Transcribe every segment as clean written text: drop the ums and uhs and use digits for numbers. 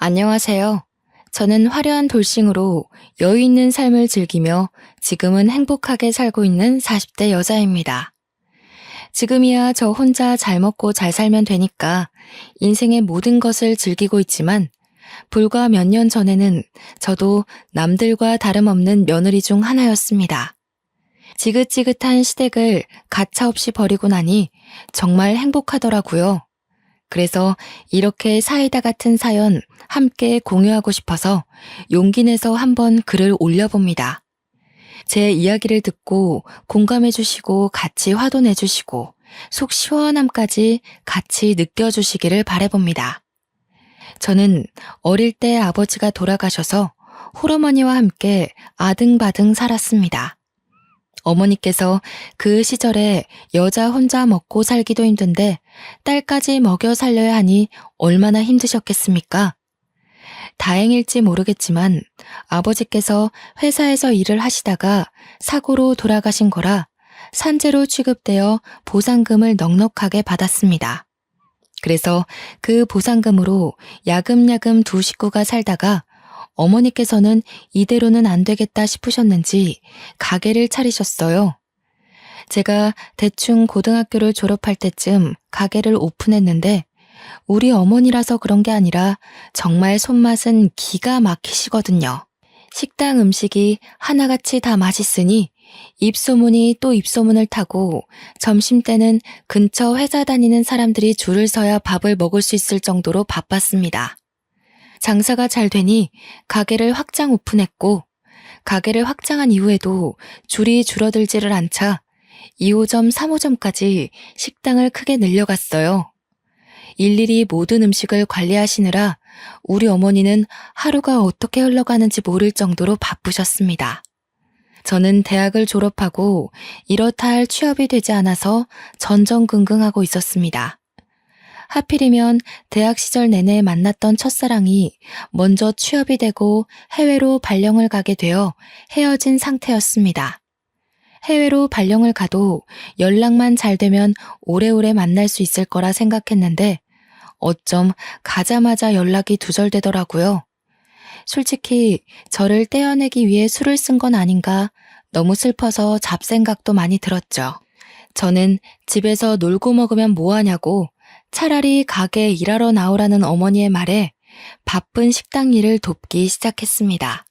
안녕하세요. 저는 화려한 돌싱으로 여유 있는 삶을 즐기며 지금은 행복하게 살고 있는 40대 여자입니다. 지금이야 저 혼자 잘 먹고 잘 살면 되니까 인생의 모든 것을 즐기고 있지만 불과 몇 년 전에는 저도 남들과 다름없는 며느리 중 하나였습니다. 지긋지긋한 시댁을 가차없이 버리고 나니 정말 행복하더라고요. 그래서 이렇게 사이다 같은 사연 함께 공유하고 싶어서 용기 내서 한번 글을 올려봅니다. 제 이야기를 듣고 공감해주시고 같이 화도내주시고 속 시원함까지 같이 느껴주시기를 바라봅니다. 저는 어릴 때 아버지가 돌아가셔서 홀어머니와 함께 아등바등 살았습니다. 어머니께서 그 시절에 여자 혼자 먹고 살기도 힘든데 딸까지 먹여 살려야 하니 얼마나 힘드셨겠습니까? 다행일지 모르겠지만 아버지께서 회사에서 일을 하시다가 사고로 돌아가신 거라 산재로 취급되어 보상금을 넉넉하게 받았습니다. 그래서 그 보상금으로 야금야금 두 식구가 살다가 어머니께서는 이대로는 안 되겠다 싶으셨는지 가게를 차리셨어요. 제가 대충 고등학교를 졸업할 때쯤 가게를 오픈했는데 우리 어머니라서 그런 게 아니라 정말 손맛은 기가 막히시거든요. 식당 음식이 하나같이 다 맛있으니 입소문이 또 입소문을 타고 점심때는 근처 회사 다니는 사람들이 줄을 서야 밥을 먹을 수 있을 정도로 바빴습니다. 장사가 잘 되니 가게를 확장 오픈했고 가게를 확장한 이후에도 줄이 줄어들지를 않자 2호점, 3호점까지 식당을 크게 늘려갔어요. 일일이 모든 음식을 관리하시느라 우리 어머니는 하루가 어떻게 흘러가는지 모를 정도로 바쁘셨습니다. 저는 대학을 졸업하고 이렇다 할 취업이 되지 않아서 전전긍긍하고 있었습니다. 하필이면 대학 시절 내내 만났던 첫사랑이 먼저 취업이 되고 해외로 발령을 가게 되어 헤어진 상태였습니다. 해외로 발령을 가도 연락만 잘 되면 오래오래 만날 수 있을 거라 생각했는데 어쩜 가자마자 연락이 두절되더라고요. 솔직히 저를 떼어내기 위해 술을 쓴 건 아닌가 너무 슬퍼서 잡생각도 많이 들었죠. 저는 집에서 놀고 먹으면 뭐하냐고 차라리 가게에 일하러 나오라는 어머니의 말에 바쁜 식당 일을 돕기 시작했습니다.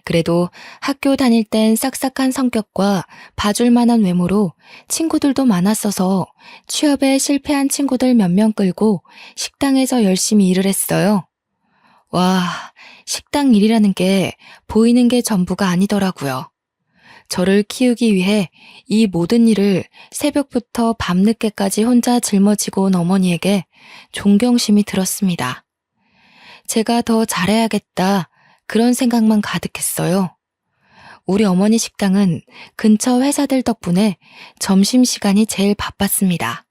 그래도 학교 다닐 땐 싹싹한 성격과 봐줄 만한 외모로 친구들도 많았어서 취업에 실패한 친구들 몇 명 끌고 식당에서 열심히 일을 했어요. 와, 식당 일이라는 게 보이는 게 전부가 아니더라고요. 저를 키우기 위해 이 모든 일을 새벽부터 밤늦게까지 혼자 짊어지고 온 어머니에게 존경심이 들었습니다. 제가 더 잘해야겠다 그런 생각만 가득했어요. 우리 어머니 식당은 근처 회사들 덕분에 점심시간이 제일 바빴습니다.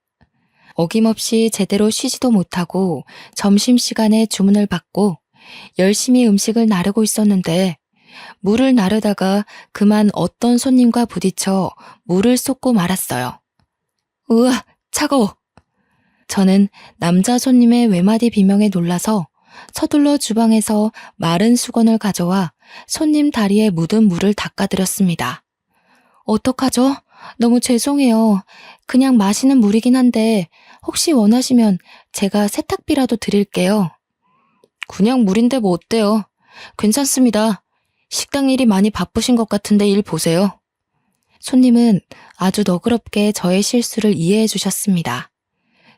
어김없이 제대로 쉬지도 못하고 점심시간에 주문을 받고 열심히 음식을 나르고 있었는데 물을 나르다가 그만 어떤 손님과 부딪혀 물을 쏟고 말았어요. 으아, 차가워. 저는 남자 손님의 외마디 비명에 놀라서 서둘러 주방에서 마른 수건을 가져와 손님 다리에 묻은 물을 닦아드렸습니다. 어떡하죠? 너무 죄송해요. 그냥 마시는 물이긴 한데 혹시 원하시면 제가 세탁비라도 드릴게요. 그냥 물인데 뭐 어때요? 괜찮습니다. 식당 일이 많이 바쁘신 것 같은데 일 보세요. 손님은 아주 너그럽게 저의 실수를 이해해 주셨습니다.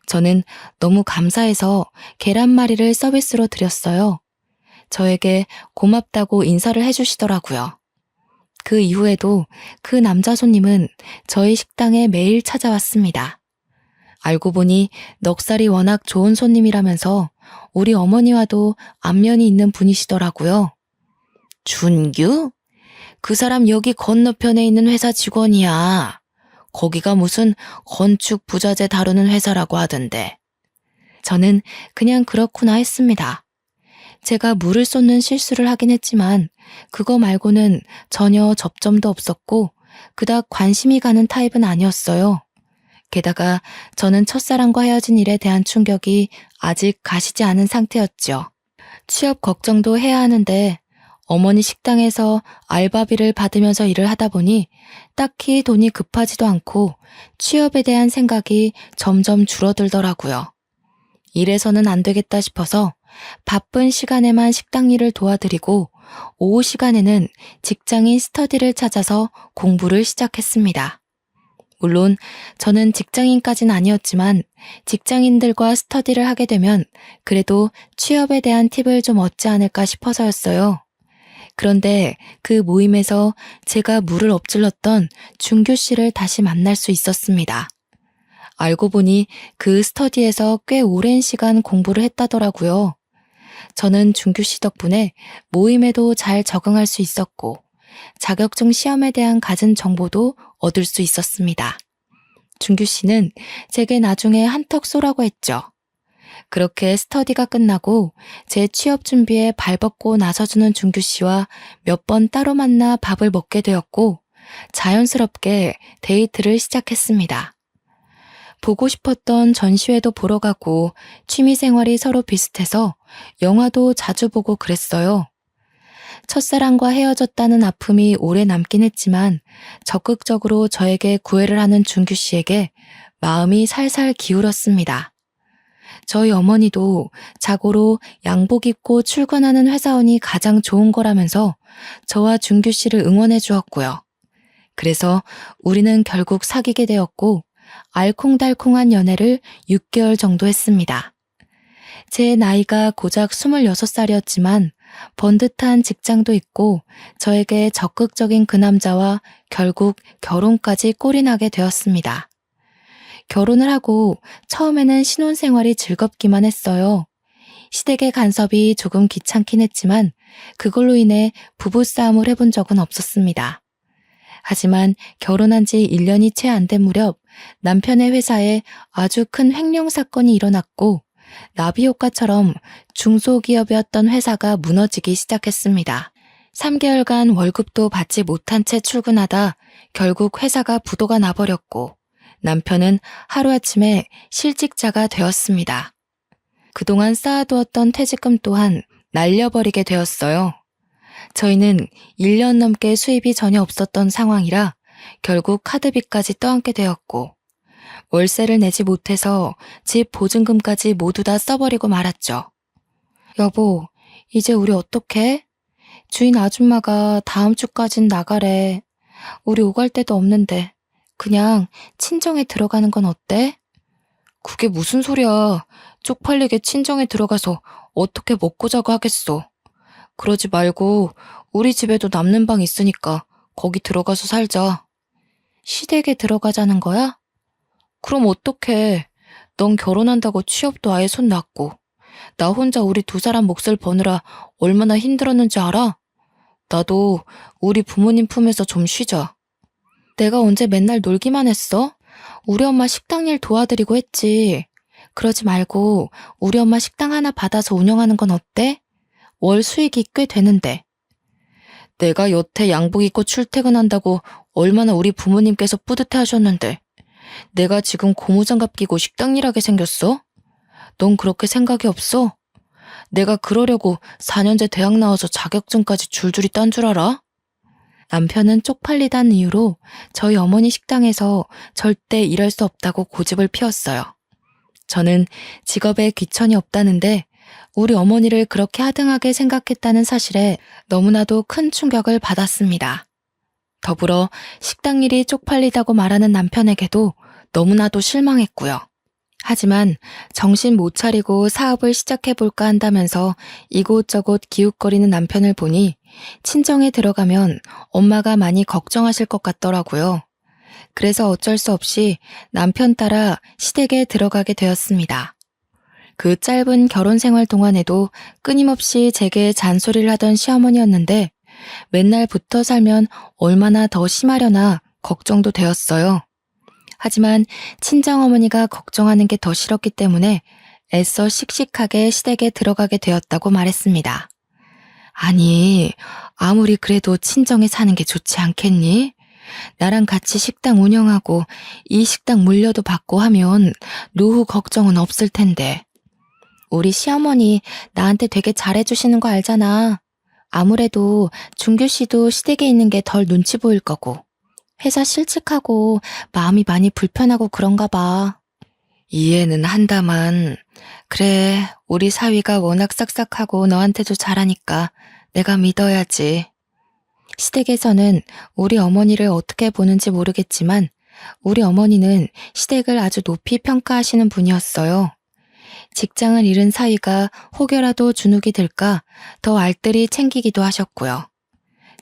저는 너무 감사해서 계란말이를 서비스로 드렸어요. 저에게 고맙다고 인사를 해주시더라고요. 그 이후에도 그 남자 손님은 저희 식당에 매일 찾아왔습니다. 알고 보니 넉살이 워낙 좋은 손님이라면서 우리 어머니와도 안면이 있는 분이시더라고요. 준규? 그 사람 여기 건너편에 있는 회사 직원이야. 거기가 무슨 건축 부자재 다루는 회사라고 하던데. 저는 그냥 그렇구나 했습니다. 제가 물을 쏟는 실수를 하긴 했지만 그거 말고는 전혀 접점도 없었고 그닥 관심이 가는 타입은 아니었어요. 게다가 저는 첫사랑과 헤어진 일에 대한 충격이 아직 가시지 않은 상태였죠. 취업 걱정도 해야 하는데 어머니 식당에서 알바비를 받으면서 일을 하다 보니 딱히 돈이 급하지도 않고 취업에 대한 생각이 점점 줄어들더라고요. 이래서는 안 되겠다 싶어서 바쁜 시간에만 식당 일을 도와드리고 오후 시간에는 직장인 스터디를 찾아서 공부를 시작했습니다. 물론 저는 직장인까지는 아니었지만 직장인들과 스터디를 하게 되면 그래도 취업에 대한 팁을 좀 얻지 않을까 싶어서였어요. 그런데 그 모임에서 제가 물을 엎질렀던 준규 씨를 다시 만날 수 있었습니다. 알고 보니 그 스터디에서 꽤 오랜 시간 공부를 했다더라고요. 저는 준규 씨 덕분에 모임에도 잘 적응할 수 있었고 자격증 시험에 대한 갖은 정보도 얻을 수 있었습니다. 준규 씨는 제게 나중에 한턱 쏘라고 했죠. 그렇게 스터디가 끝나고 제 취업 준비에 발벗고 나서주는 준규 씨와 몇 번 따로 만나 밥을 먹게 되었고 자연스럽게 데이트를 시작했습니다. 보고 싶었던 전시회도 보러 가고 취미생활이 서로 비슷해서 영화도 자주 보고 그랬어요. 첫사랑과 헤어졌다는 아픔이 오래 남긴 했지만 적극적으로 저에게 구애를 하는 준규 씨에게 마음이 살살 기울었습니다. 저희 어머니도 자고로 양복 입고 출근하는 회사원이 가장 좋은 거라면서 저와 준규 씨를 응원해 주었고요. 그래서 우리는 결국 사귀게 되었고 알콩달콩한 연애를 6개월 정도 했습니다. 제 나이가 고작 26살이었지만 번듯한 직장도 있고 저에게 적극적인 그 남자와 결국 결혼까지 꼴이 나게 되었습니다. 결혼을 하고 처음에는 신혼생활이 즐겁기만 했어요. 시댁의 간섭이 조금 귀찮긴 했지만 그걸로 인해 부부싸움을 해본 적은 없었습니다. 하지만 결혼한 지 1년이 채 안 된 무렵 남편의 회사에 아주 큰 횡령 사건이 일어났고 나비효과처럼 중소기업이었던 회사가 무너지기 시작했습니다. 3개월간 월급도 받지 못한 채 출근하다 결국 회사가 부도가 나버렸고 남편은 하루아침에 실직자가 되었습니다. 그동안 쌓아두었던 퇴직금 또한 날려버리게 되었어요. 저희는 1년 넘게 수입이 전혀 없었던 상황이라 결국 카드비까지 떠안게 되었고 월세를 내지 못해서 집 보증금까지 모두 다 써버리고 말았죠. 여보, 이제 우리 어떡해? 주인 아줌마가 다음 주까진 나가래. 우리 오갈 데도 없는데 그냥 친정에 들어가는 건 어때? 그게 무슨 소리야. 쪽팔리게 친정에 들어가서 어떻게 먹고 자고 하겠어. 그러지 말고 우리 집에도 남는 방 있으니까 거기 들어가서 살자. 시댁에 들어가자는 거야? 그럼 어떡해. 넌 결혼한다고 취업도 아예 손 놨고 나 혼자 우리 두 사람 몫을 버느라 얼마나 힘들었는지 알아? 나도 우리 부모님 품에서 좀 쉬자. 내가 언제 맨날 놀기만 했어? 우리 엄마 식당 일 도와드리고 했지. 그러지 말고 우리 엄마 식당 하나 받아서 운영하는 건 어때? 월 수익이 꽤 되는데. 내가 여태 양복 입고 출퇴근한다고 얼마나 우리 부모님께서 뿌듯해 하셨는데 내가 지금 고무장갑 끼고 식당 일하게 생겼어? 넌 그렇게 생각이 없어? 내가 그러려고 4년제 대학 나와서 자격증까지 줄줄이 딴 줄 알아? 남편은 쪽팔리다는 이유로 저희 어머니 식당에서 절대 일할 수 없다고 고집을 피웠어요. 저는 직업에 귀천이 없다는데 우리 어머니를 그렇게 하등하게 생각했다는 사실에 너무나도 큰 충격을 받았습니다. 더불어 식당 일이 쪽팔리다고 말하는 남편에게도 너무나도 실망했고요. 하지만 정신 못 차리고 사업을 시작해볼까 한다면서 이곳저곳 기웃거리는 남편을 보니 친정에 들어가면 엄마가 많이 걱정하실 것 같더라고요. 그래서 어쩔 수 없이 남편 따라 시댁에 들어가게 되었습니다. 그 짧은 결혼 생활 동안에도 끊임없이 제게 잔소리를 하던 시어머니였는데 맨날 붙어 살면 얼마나 더 심하려나 걱정도 되었어요. 하지만 친정어머니가 걱정하는 게 더 싫었기 때문에 애써 씩씩하게 시댁에 들어가게 되었다고 말했습니다. 아니, 아무리 그래도 친정에 사는 게 좋지 않겠니? 나랑 같이 식당 운영하고 이 식당 물려도 받고 하면 노후 걱정은 없을 텐데. 우리 시어머니 나한테 되게 잘해주시는 거 알잖아. 아무래도 준규 씨도 시댁에 있는 게 덜 눈치 보일 거고. 회사 실직하고 마음이 많이 불편하고 그런가 봐. 이해는 한다만, 그래, 우리 사위가 워낙 싹싹하고 너한테도 잘하니까 내가 믿어야지. 시댁에서는 우리 어머니를 어떻게 보는지 모르겠지만 우리 어머니는 시댁을 아주 높이 평가하시는 분이었어요. 직장을 잃은 사위가 혹여라도 주눅이 들까 더 알뜰히 챙기기도 하셨고요.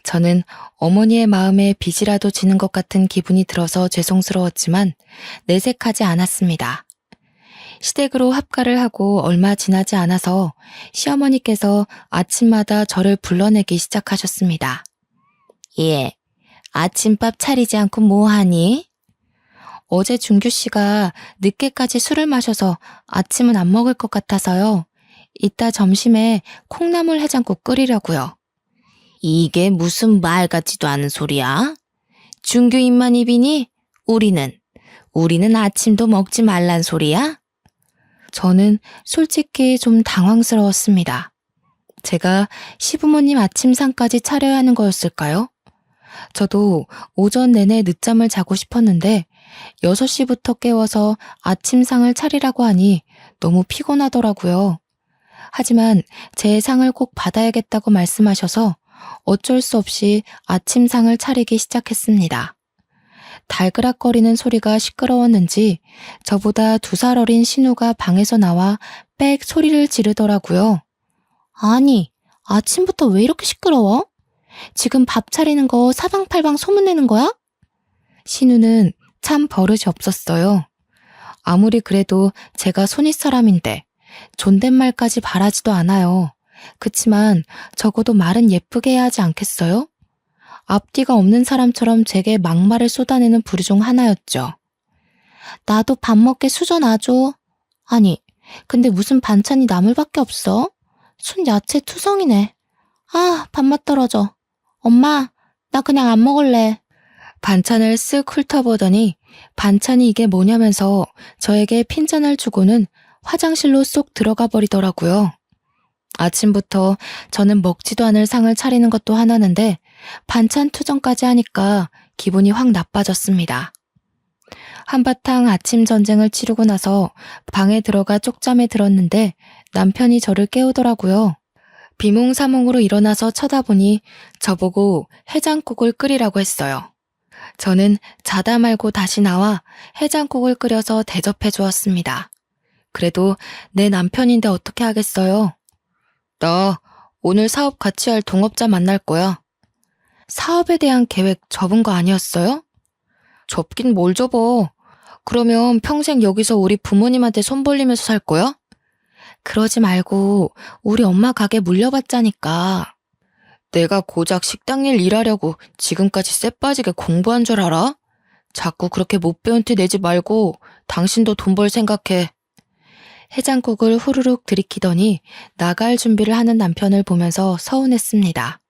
저는 어머니의 마음에 빚이라도 지는 것 같은 기분이 들어서 죄송스러웠지만 내색하지 않았습니다. 시댁으로 합가를 하고 얼마 지나지 않아서 시어머니께서 아침마다 저를 불러내기 시작하셨습니다. 예, 아침밥 차리지 않고 뭐하니? 어제 준규 씨가 늦게까지 술을 마셔서 아침은 안 먹을 것 같아서요. 이따 점심에 콩나물 해장국 끓이려고요. 이게 무슨 말 같지도 않은 소리야? 준규 입만 입이니? 우리는 아침도 먹지 말란 소리야? 저는 솔직히 좀 당황스러웠습니다. 제가 시부모님 아침상까지 차려야 하는 거였을까요? 저도 오전 내내 늦잠을 자고 싶었는데 6시부터 깨워서 아침상을 차리라고 하니 너무 피곤하더라고요. 하지만 제 상을 꼭 받아야겠다고 말씀하셔서 어쩔 수 없이 아침상을 차리기 시작했습니다. 달그락거리는 소리가 시끄러웠는지 저보다 2살 어린 신우가 방에서 나와 빽 소리를 지르더라고요. 아니, 아침부터 왜 이렇게 시끄러워? 지금 밥 차리는 거 사방팔방 소문내는 거야? 신우는 참 버릇이 없었어요. 아무리 그래도 제가 손윗사람인데 존댓말까지 바라지도 않아요. 그치만 적어도 말은 예쁘게 해야 하지 않겠어요? 앞뒤가 없는 사람처럼 제게 막말을 쏟아내는 부류 중 하나였죠. 나도 밥 먹게 수저 놔줘. 아니, 근데 무슨 반찬이 나물밖에 없어? 순 야채 투성이네. 아, 밥맛 떨어져. 엄마, 나 그냥 안 먹을래. 반찬을 쓱 훑어보더니 반찬이 이게 뭐냐면서 저에게 핀잔을 주고는 화장실로 쏙 들어가 버리더라고요. 아침부터 저는 먹지도 않을 상을 차리는 것도 하나는데 반찬 투정까지 하니까 기분이 확 나빠졌습니다. 한바탕 아침 전쟁을 치르고 나서 방에 들어가 쪽잠에 들었는데 남편이 저를 깨우더라고요. 비몽사몽으로 일어나서 쳐다보니 저보고 해장국을 끓이라고 했어요. 저는 자다 말고 다시 나와 해장국을 끓여서 대접해 주었습니다. 그래도 내 남편인데 어떻게 하겠어요? 나 오늘 사업 같이 할 동업자 만날 거야. 사업에 대한 계획 접은 거 아니었어요? 접긴 뭘 접어. 그러면 평생 여기서 우리 부모님한테 손 벌리면서 살 거야? 그러지 말고 우리 엄마 가게 물려받자니까. 내가 고작 식당 일 일하려고 지금까지 쎄빠지게 공부한 줄 알아? 자꾸 그렇게 못 배운 티 내지 말고 당신도 돈 벌 생각해. 해장국을 후루룩 들이키더니 나갈 준비를 하는 남편을 보면서 서운했습니다.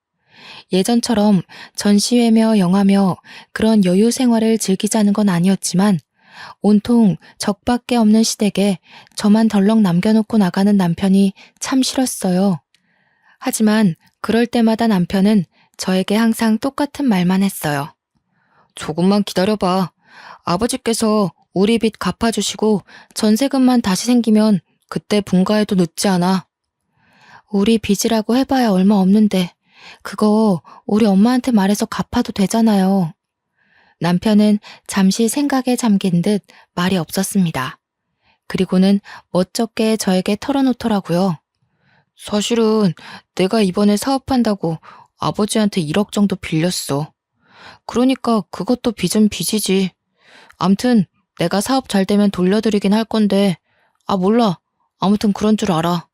예전처럼 전시회며 영화며 그런 여유 생활을 즐기자는 건 아니었지만 온통 적밖에 없는 시댁에 저만 덜렁 남겨놓고 나가는 남편이 참 싫었어요. 하지만 그럴 때마다 남편은 저에게 항상 똑같은 말만 했어요. 조금만 기다려봐. 아버지께서 우리 빚 갚아주시고 전세금만 다시 생기면 그때 분가해도 늦지 않아. 우리 빚이라고 해봐야 얼마 없는데 그거 우리 엄마한테 말해서 갚아도 되잖아요. 남편은 잠시 생각에 잠긴 듯 말이 없었습니다. 그리고는 멋쩍게 저에게 털어놓더라고요. 사실은 내가 이번에 사업한다고 아버지한테 1억 정도 빌렸어. 그러니까 그것도 빚은 빚이지. 암튼 내가 사업 잘 되면 돌려드리긴 할 건데 몰라. 아무튼 그런 줄 알아.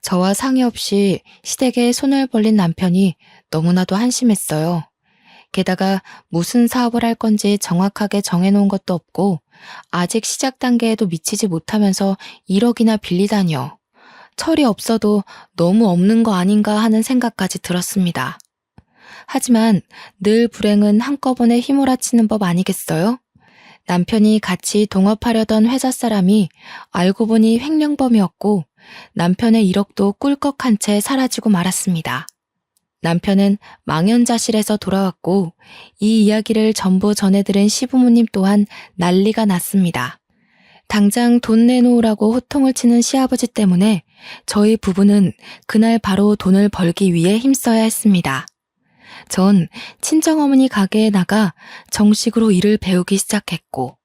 저와 상의 없이 시댁에 손을 벌린 남편이 너무나도 한심했어요. 게다가 무슨 사업을 할 건지 정확하게 정해놓은 것도 없고 아직 시작 단계에도 미치지 못하면서 1억이나 빌리다니요. 철이 없어도 너무 없는 거 아닌가 하는 생각까지 들었습니다. 하지만 늘 불행은 한꺼번에 휘몰아치는 법 아니겠어요? 남편이 같이 동업하려던 회사 사람이 알고 보니 횡령범이었고 남편의 1억도 꿀꺽한 채 사라지고 말았습니다. 남편은 망연자실해서 돌아왔고 이 이야기를 전부 전해들은 시부모님 또한 난리가 났습니다. 당장 돈 내놓으라고 호통을 치는 시아버지 때문에 저희 부부는 그날 바로 돈을 벌기 위해 힘써야 했습니다. 전 친정어머니 가게에 나가 정식으로 일을 배우기 시작했고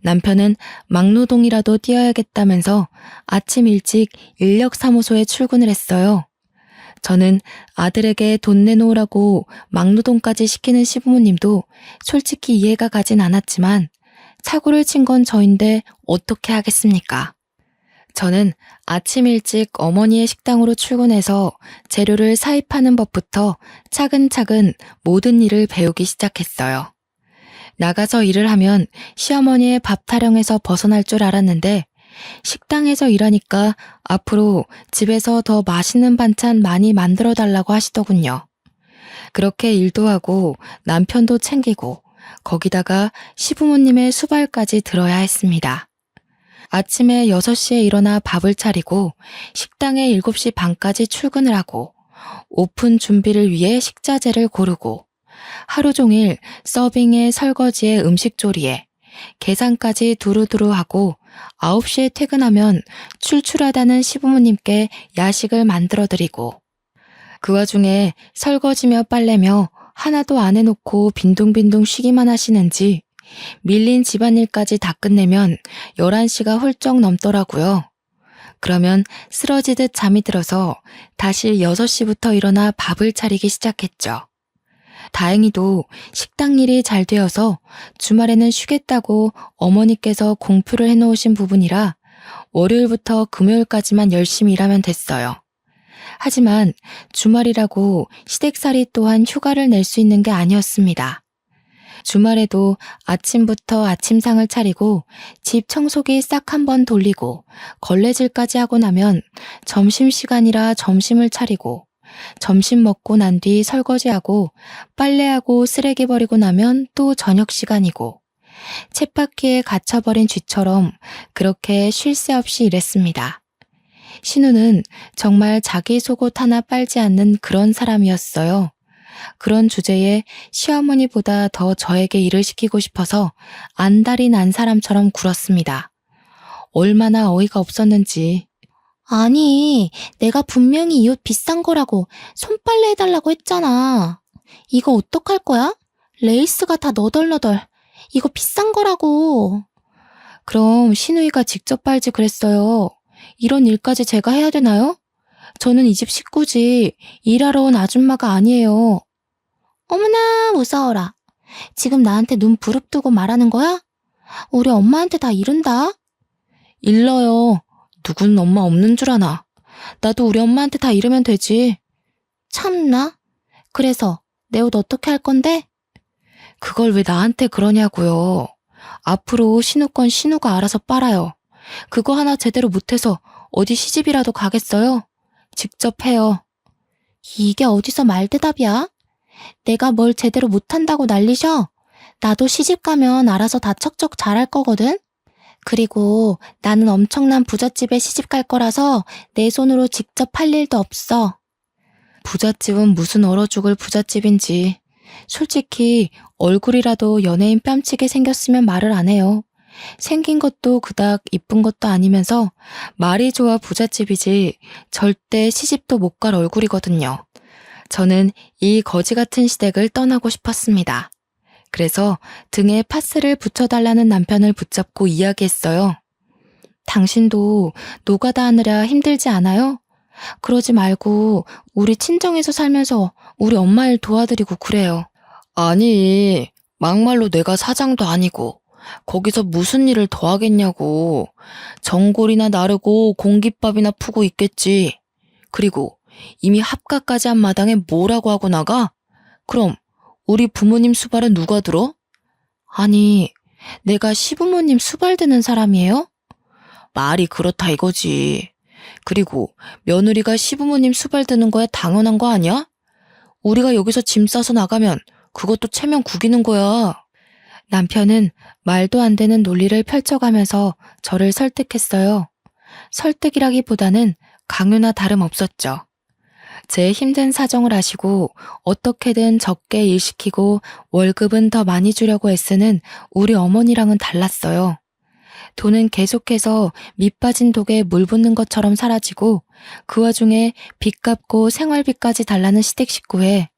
남편은 막노동이라도 뛰어야겠다면서 아침 일찍 인력사무소에 출근을 했어요. 저는 아들에게 돈 내놓으라고 막노동까지 시키는 시부모님도 솔직히 이해가 가진 않았지만 사고를 친 건 저인데 어떻게 하겠습니까? 저는 아침 일찍 어머니의 식당으로 출근해서 재료를 사입하는 법부터 차근차근 모든 일을 배우기 시작했어요. 나가서 일을 하면 시어머니의 밥 타령에서 벗어날 줄 알았는데 식당에서 일하니까 앞으로 집에서 더 맛있는 반찬 많이 만들어 달라고 하시더군요. 그렇게 일도 하고 남편도 챙기고 거기다가 시부모님의 수발까지 들어야 했습니다. 아침에 6시에 일어나 밥을 차리고 식당에 7시 반까지 출근을 하고 오픈 준비를 위해 식자재를 고르고 하루 종일 서빙에 설거지에 음식 조리에 계산까지 두루두루 하고 9시에 퇴근하면 출출하다는 시부모님께 야식을 만들어드리고 그 와중에 설거지며 빨래며 하나도 안 해놓고 빈둥빈둥 쉬기만 하시는지 밀린 집안일까지 다 끝내면 11시가 훌쩍 넘더라고요. 그러면 쓰러지듯 잠이 들어서 다시 6시부터 일어나 밥을 차리기 시작했죠. 다행히도 식당 일이 잘 되어서 주말에는 쉬겠다고 어머니께서 공표를 해놓으신 부분이라 월요일부터 금요일까지만 열심히 일하면 됐어요. 하지만 주말이라고 시댁살이 또한 휴가를 낼 수 있는 게 아니었습니다. 주말에도 아침부터 아침상을 차리고 집 청소기 싹 한번 돌리고 걸레질까지 하고 나면 점심시간이라 점심을 차리고 점심 먹고 난 뒤 설거지하고 빨래하고 쓰레기 버리고 나면 또 저녁 시간이고 쳇바퀴에 갇혀버린 쥐처럼 그렇게 쉴 새 없이 일했습니다. 신우는 정말 자기 속옷 하나 빨지 않는 그런 사람이었어요. 그런 주제에 시어머니보다 더 저에게 일을 시키고 싶어서 안달이 난 사람처럼 굴었습니다. 얼마나 어이가 없었는지. 아니, 내가 분명히 이 옷 비싼 거라고 손빨래 해달라고 했잖아. 이거 어떡할 거야? 레이스가 다 너덜너덜. 이거 비싼 거라고. 그럼 신우이가 직접 빨지 그랬어요. 이런 일까지 제가 해야 되나요? 저는 이 집 식구지 일하러 온 아줌마가 아니에요. 어머나, 무서워라. 지금 나한테 눈 부릅뜨고 말하는 거야? 우리 엄마한테 다 이른다. 일러요. 누군 엄마 없는 줄 아나. 나도 우리 엄마한테 다 이러면 되지. 참나. 그래서 내 옷 어떻게 할 건데? 그걸 왜 나한테 그러냐고요. 앞으로 신우 건 신우가 알아서 빨아요. 그거 하나 제대로 못해서 어디 시집이라도 가겠어요? 직접 해요. 이게 어디서 말대답이야? 내가 뭘 제대로 못한다고 난리셔? 나도 시집 가면 알아서 다 척척 잘할 거거든? 그리고 나는 엄청난 부잣집에 시집 갈 거라서 내 손으로 직접 할 일도 없어. 부잣집은 무슨 얼어 죽을 부잣집인지. 솔직히 얼굴이라도 연예인 뺨치게 생겼으면 말을 안 해요. 생긴 것도 그닥 이쁜 것도 아니면서 말이 좋아 부잣집이지 절대 시집도 못 갈 얼굴이거든요. 저는 이 거지 같은 시댁을 떠나고 싶었습니다. 그래서 등에 파스를 붙여달라는 남편을 붙잡고 이야기했어요. 당신도 노가다 하느라 힘들지 않아요? 그러지 말고 우리 친정에서 살면서 우리 엄마 일 도와드리고 그래요. 아니, 막말로 내가 사장도 아니고 거기서 무슨 일을 더 하겠냐고. 전골이나 나르고 공깃밥이나 푸고 있겠지. 그리고 이미 합가까지 한 마당에 뭐라고 하고 나가? 그럼 우리 부모님 수발은 누가 들어? 아니, 내가 시부모님 수발 드는 사람이에요? 말이 그렇다 이거지. 그리고 며느리가 시부모님 수발 드는 거야 당연한 거 아니야? 우리가 여기서 짐 싸서 나가면 그것도 체면 구기는 거야. 남편은 말도 안 되는 논리를 펼쳐가면서 저를 설득했어요. 설득이라기보다는 강요나 다름없었죠. 제 힘든 사정을 아시고 어떻게든 적게 일시키고 월급은 더 많이 주려고 애쓰는 우리 어머니랑은 달랐어요. 돈은 계속해서 밑 빠진 독에 물 붓는 것처럼 사라지고 그 와중에 빚 갚고 생활비까지 달라는 시댁 식구에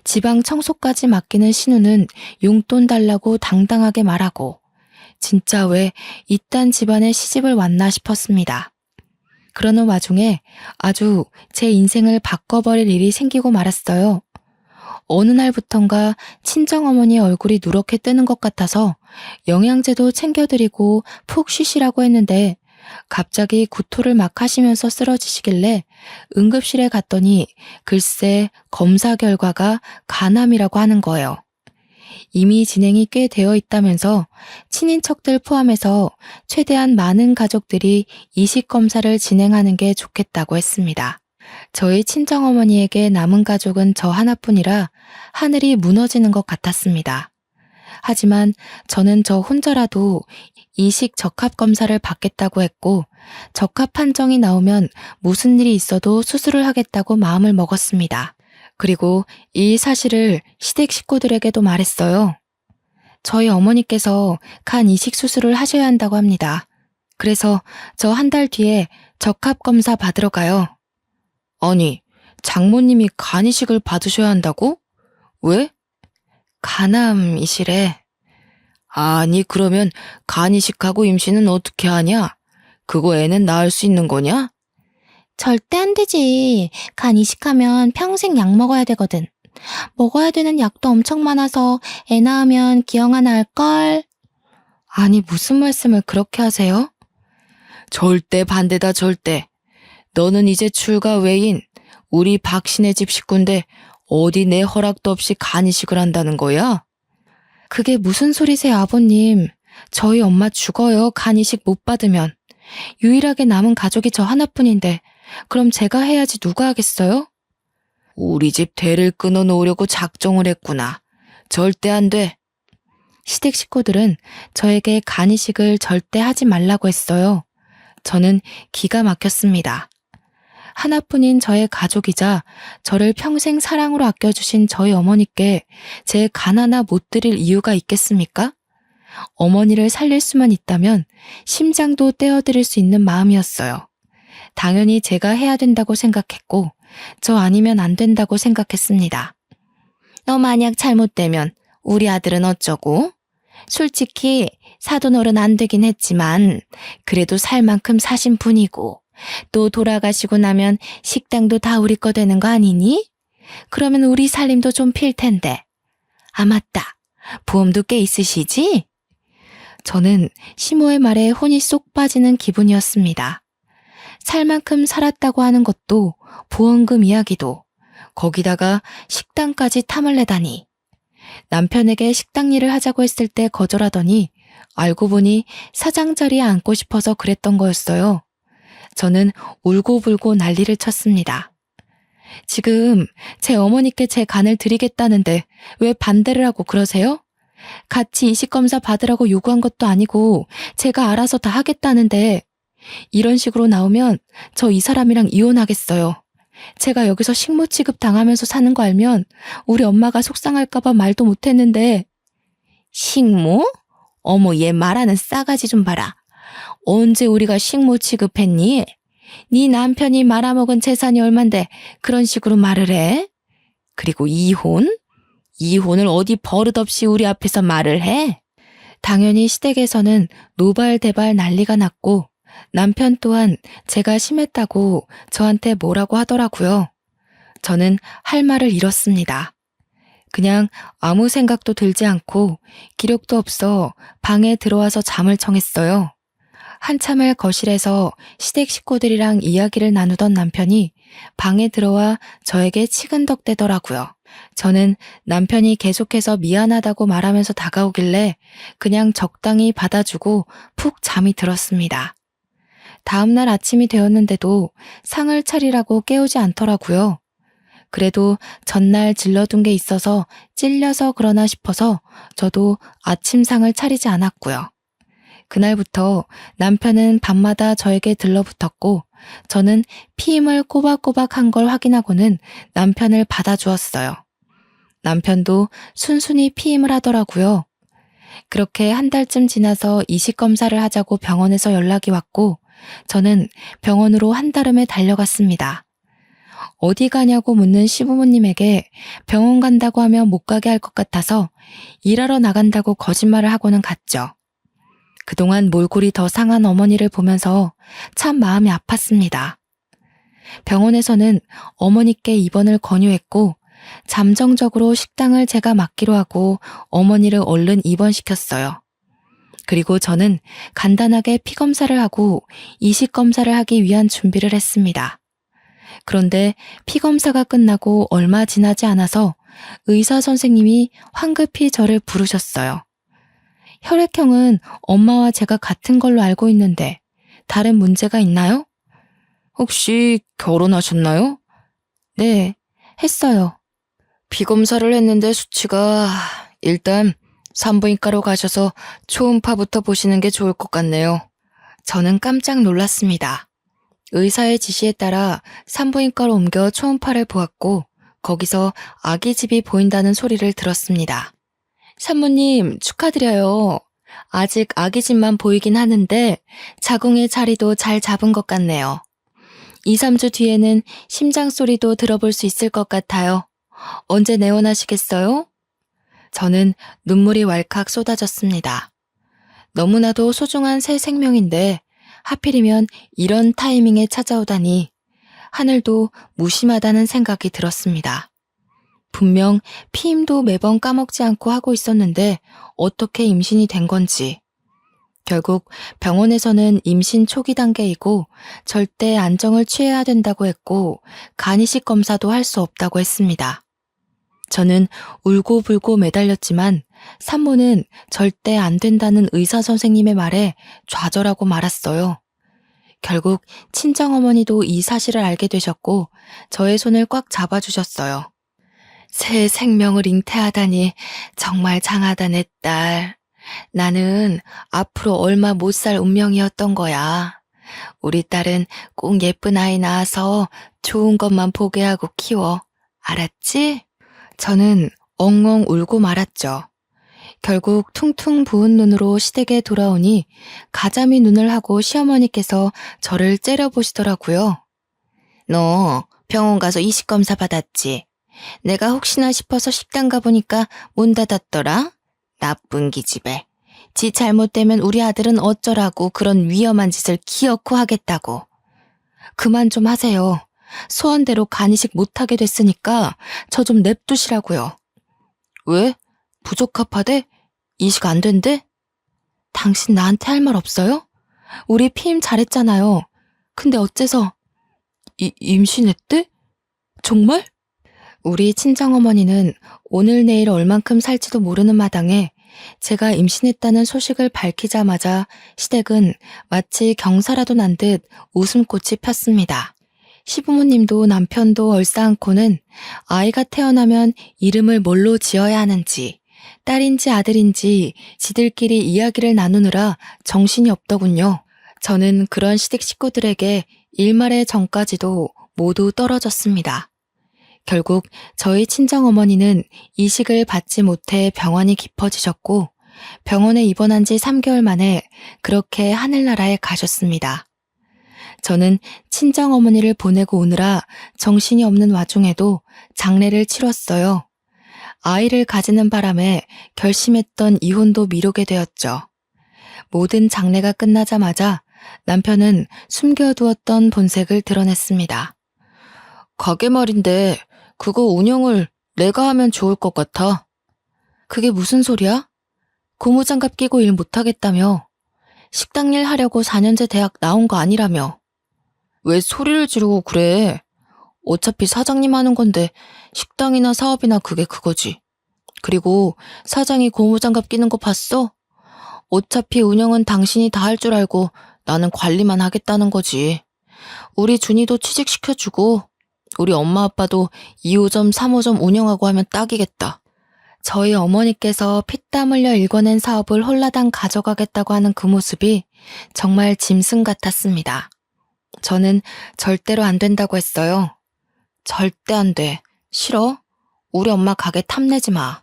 지방 청소까지 맡기는 신우는 용돈 달라고 당당하게 말하고 진짜 왜 이딴 집안에 시집을 왔나 싶었습니다. 그러는 와중에 아주 제 인생을 바꿔버릴 일이 생기고 말았어요. 어느 날부턴가 친정어머니 얼굴이 누렇게 뜨는 것 같아서 영양제도 챙겨드리고 푹 쉬시라고 했는데 갑자기 구토를 막 하시면서 쓰러지시길래 응급실에 갔더니 글쎄 검사 결과가 간암이라고 하는 거예요. 이미 진행이 꽤 되어 있다면서 친인척들 포함해서 최대한 많은 가족들이 이식 검사를 진행하는 게 좋겠다고 했습니다. 저희 친정어머니에게 남은 가족은 저 하나뿐이라 하늘이 무너지는 것 같았습니다. 하지만 저는 저 혼자라도 이식 적합 검사를 받겠다고 했고 적합 판정이 나오면 무슨 일이 있어도 수술을 하겠다고 마음을 먹었습니다. 그리고 이 사실을 시댁 식구들에게도 말했어요. 저희 어머니께서 간 이식 수술을 하셔야 한다고 합니다. 그래서 저 한 달 뒤에 적합 검사 받으러 가요. 아니, 장모님이 간 이식을 받으셔야 한다고? 왜? 간암이시래. 아니, 그러면 간 이식하고 임신은 어떻게 하냐? 그거 애는 낳을 수 있는 거냐? 절대 안 되지. 간 이식하면 평생 약 먹어야 되거든. 먹어야 되는 약도 엄청 많아서 애 낳으면 기형아 나을걸. 아니, 무슨 말씀을 그렇게 하세요? 절대 반대다, 절대. 너는 이제 출가 외인, 우리 박신의 집 식구인데 어디 내 허락도 없이 간 이식을 한다는 거야? 그게 무슨 소리세요, 아버님. 저희 엄마 죽어요, 간 이식 못 받으면. 유일하게 남은 가족이 저 하나뿐인데 그럼 제가 해야지 누가 하겠어요? 우리 집 대를 끊어놓으려고 작정을 했구나. 절대 안 돼. 시댁 식구들은 저에게 간 이식을 절대 하지 말라고 했어요. 저는 기가 막혔습니다. 하나뿐인 저의 가족이자 저를 평생 사랑으로 아껴주신 저희 어머니께 제 간 하나 못 드릴 이유가 있겠습니까? 어머니를 살릴 수만 있다면 심장도 떼어드릴 수 있는 마음이었어요. 당연히 제가 해야 된다고 생각했고 저 아니면 안 된다고 생각했습니다. 너 만약 잘못되면 우리 아들은 어쩌고? 솔직히 사돈어른 안 되긴 했지만 그래도 살 만큼 사신 분이고 또 돌아가시고 나면 식당도 다 우리 거 되는 거 아니니? 그러면 우리 살림도 좀 필 텐데. 아 맞다. 보험도 꽤 있으시지? 저는 시모의 말에 혼이 쏙 빠지는 기분이었습니다. 살 만큼 살았다고 하는 것도 보험금 이야기도 거기다가 식당까지 탐을 내다니. 남편에게 식당 일을 하자고 했을 때 거절하더니 알고 보니 사장 자리에 앉고 싶어서 그랬던 거였어요. 저는 울고불고 난리를 쳤습니다. 지금 제 어머니께 제 간을 드리겠다는데 왜 반대를 하고 그러세요? 같이 이식검사 받으라고 요구한 것도 아니고 제가 알아서 다 하겠다는데 이런 식으로 나오면 저 이 사람이랑 이혼하겠어요. 제가 여기서 식모 취급 당하면서 사는 거 알면 우리 엄마가 속상할까봐 말도 못했는데. 식모? 어머 얘 말하는 싸가지 좀 봐라. 언제 우리가 식모 취급했니? 네 남편이 말아먹은 재산이 얼만데 그런 식으로 말을 해? 그리고 이혼? 이혼을 어디 버릇없이 우리 앞에서 말을 해? 당연히 시댁에서는 노발대발 난리가 났고 남편 또한 제가 심했다고 저한테 뭐라고 하더라고요. 저는 할 말을 잃었습니다. 그냥 아무 생각도 들지 않고 기력도 없어 방에 들어와서 잠을 청했어요. 한참을 거실에서 시댁 식구들이랑 이야기를 나누던 남편이 방에 들어와 저에게 치근덕대더라고요. 저는 남편이 계속해서 미안하다고 말하면서 다가오길래 그냥 적당히 받아주고 푹 잠이 들었습니다. 다음날 아침이 되었는데도 상을 차리라고 깨우지 않더라고요. 그래도 전날 질러둔 게 있어서 찔려서 그러나 싶어서 저도 아침상을 차리지 않았고요. 그날부터 남편은 밤마다 저에게 들러붙었고 저는 피임을 꼬박꼬박 한 걸 확인하고는 남편을 받아주었어요. 남편도 순순히 피임을 하더라고요. 그렇게 한 달쯤 지나서 이식 검사를 하자고 병원에서 연락이 왔고 저는 병원으로 한달음에 달려갔습니다. 어디 가냐고 묻는 시부모님에게 병원 간다고 하면 못 가게 할 것 같아서 일하러 나간다고 거짓말을 하고는 갔죠. 그동안 몰골이 더 상한 어머니를 보면서 참 마음이 아팠습니다. 병원에서는 어머니께 입원을 권유했고 잠정적으로 식당을 제가 맡기로 하고 어머니를 얼른 입원시켰어요. 그리고 저는 간단하게 피검사를 하고 이식검사를 하기 위한 준비를 했습니다. 그런데 피검사가 끝나고 얼마 지나지 않아서 의사 선생님이 황급히 저를 부르셨어요. 혈액형은 엄마와 제가 같은 걸로 알고 있는데 다른 문제가 있나요? 혹시 결혼하셨나요? 네, 했어요. 피검사를 했는데 수치가 일단 산부인과로 가셔서 초음파부터 보시는 게 좋을 것 같네요. 저는 깜짝 놀랐습니다. 의사의 지시에 따라 산부인과로 옮겨 초음파를 보았고 거기서 아기집이 보인다는 소리를 들었습니다. 산모님 축하드려요. 아직 아기집만 보이긴 하는데 자궁의 자리도 잘 잡은 것 같네요. 2, 3주 뒤에는 심장 소리도 들어볼 수 있을 것 같아요. 언제 내원하시겠어요? 저는 눈물이 왈칵 쏟아졌습니다. 너무나도 소중한 새 생명인데 하필이면 이런 타이밍에 찾아오다니 하늘도 무심하다는 생각이 들었습니다. 분명 피임도 매번 까먹지 않고 하고 있었는데 어떻게 임신이 된 건지. 결국 병원에서는 임신 초기 단계이고 절대 안정을 취해야 된다고 했고 간이식 검사도 할 수 없다고 했습니다. 저는 울고불고 매달렸지만 산모는 절대 안 된다는 의사 선생님의 말에 좌절하고 말았어요. 결국 친정어머니도 이 사실을 알게 되셨고 저의 손을 꽉 잡아주셨어요. 새 생명을 잉태하다니 정말 장하다 내 딸. 나는 앞으로 얼마 못 살 운명이었던 거야. 우리 딸은 꼭 예쁜 아이 낳아서 좋은 것만 보게 하고 키워. 알았지? 저는 엉엉 울고 말았죠. 결국 퉁퉁 부은 눈으로 시댁에 돌아오니 가자미 눈을 하고 시어머니께서 저를 째려보시더라고요. 너 병원 가서 이식검사 받았지? 내가 혹시나 싶어서 식당 가보니까 문 닫았더라? 나쁜 기집애. 지 잘못되면 우리 아들은 어쩌라고 그런 위험한 짓을 기어코 하겠다고. 그만 좀 하세요. 소원대로 간이식 못하게 됐으니까 저 좀 냅두시라고요. 왜? 부적합하대? 이식 안 된대? 당신 나한테 할 말 없어요? 우리 피임 잘했잖아요. 근데 어째서 임신했대? 정말? 우리 친정어머니는 오늘 내일 얼만큼 살지도 모르는 마당에 제가 임신했다는 소식을 밝히자마자 시댁은 마치 경사라도 난 듯 웃음꽃이 폈습니다. 시부모님도 남편도 얼싸안고는 아이가 태어나면 이름을 뭘로 지어야 하는지, 딸인지 아들인지 지들끼리 이야기를 나누느라 정신이 없더군요. 저는 그런 시댁 식구들에게 일말의 정까지도 모두 떨어졌습니다. 결국 저희 친정어머니는 이식을 받지 못해 병원이 깊어지셨고 병원에 입원한 지 3개월 만에 그렇게 하늘나라에 가셨습니다. 저는 친정어머니를 보내고 오느라 정신이 없는 와중에도 장례를 치렀어요. 아이를 가지는 바람에 결심했던 이혼도 미루게 되었죠. 모든 장례가 끝나자마자 남편은 숨겨두었던 본색을 드러냈습니다. 가게 말인데 그거 운영을 내가 하면 좋을 것 같아. 그게 무슨 소리야? 고무장갑 끼고 일 못하겠다며. 식당 일 하려고 4년제 대학 나온 거 아니라며. 왜 소리를 지르고 그래? 어차피 사장님 하는 건데 식당이나 사업이나 그게 그거지. 그리고 사장이 고무장갑 끼는 거 봤어? 어차피 운영은 당신이 다 할 줄 알고 나는 관리만 하겠다는 거지. 우리 준이도 취직시켜주고 우리 엄마 아빠도 2호점 3호점 운영하고 하면 딱이겠다. 저희 어머니께서 피땀 흘려 일궈낸 사업을 홀라당 가져가겠다고 하는 그 모습이 정말 짐승 같았습니다. 저는 절대로 안 된다고 했어요. 절대 안 돼. 싫어? 우리 엄마 가게 탐내지 마.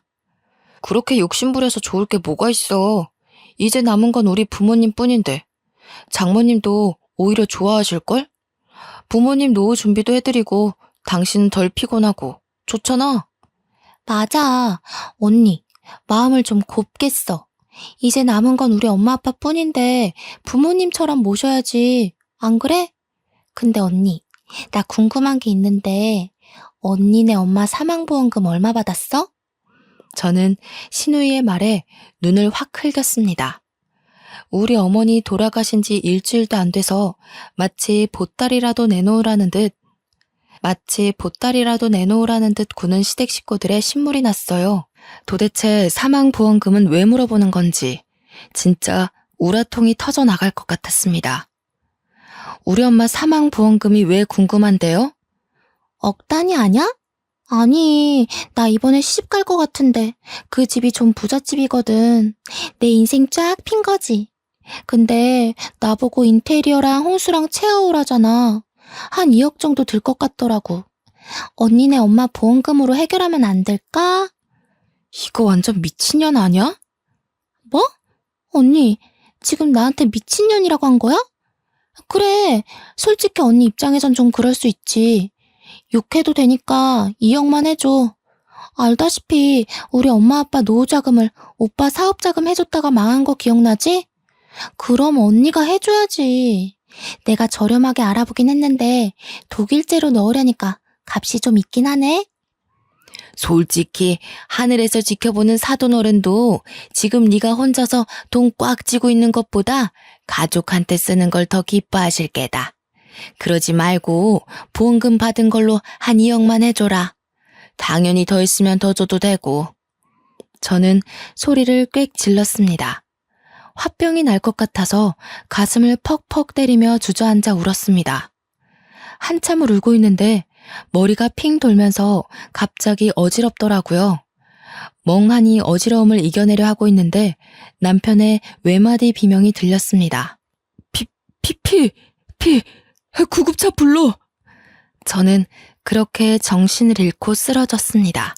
그렇게 욕심부려서 좋을 게 뭐가 있어. 이제 남은 건 우리 부모님 뿐인데. 장모님도 오히려 좋아하실걸? 부모님 노후 준비도 해드리고 당신은 덜 피곤하고 좋잖아. 맞아. 언니, 마음을 좀 곱게 써. 이제 남은 건 우리 엄마 아빠 뿐인데 부모님처럼 모셔야지. 안 그래? 근데 언니, 나 궁금한 게 있는데 언니네 엄마 사망보험금 얼마 받았어? 저는 신우이의 말에 눈을 확 흘겼습니다. 우리 어머니 돌아가신 지 일주일도 안 돼서 마치 보따리라도 내놓으라는 듯 구는 시댁 식구들의 신물이 났어요. 도대체 사망보험금은 왜 물어보는 건지 진짜 우라통이 터져 나갈 것 같았습니다. 우리 엄마 사망보험금이 왜 궁금한데요? 억 단위 아냐? 아니, 나 이번에 시집 갈 것 같은데 그 집이 좀 부잣집이거든. 내 인생 쫙 핀 거지. 근데 나보고 인테리어랑 홍수랑 체어오라잖아. 한 2억 정도 들 것 같더라고. 언니네 엄마 보험금으로 해결하면 안 될까? 이거 완전 미친년 아냐? 뭐? 언니, 지금 나한테 미친년이라고 한 거야? 그래, 솔직히 언니 입장에선 좀 그럴 수 있지. 욕해도 되니까 2억만 해줘. 알다시피 우리 엄마 아빠 노후자금을 오빠 사업자금 해줬다가 망한 거 기억나지? 그럼 언니가 해줘야지. 내가 저렴하게 알아보긴 했는데 독일제로 넣으려니까 값이 좀 있긴 하네. 솔직히 하늘에서 지켜보는 사돈어른도 지금 네가 혼자서 돈 꽉 쥐고 있는 것보다 가족한테 쓰는 걸 더 기뻐하실 게다. 그러지 말고 보험금 받은 걸로 한 2억만 해줘라. 당연히 더 있으면 더 줘도 되고. 저는 소리를 꽥 질렀습니다. 화병이 날 것 같아서 가슴을 퍽퍽 때리며 주저앉아 울었습니다. 한참을 울고 있는데 머리가 핑 돌면서 갑자기 어지럽더라고요. 멍하니 어지러움을 이겨내려 하고 있는데 남편의 외마디 비명이 들렸습니다. 구급차 불러! 저는 그렇게 정신을 잃고 쓰러졌습니다.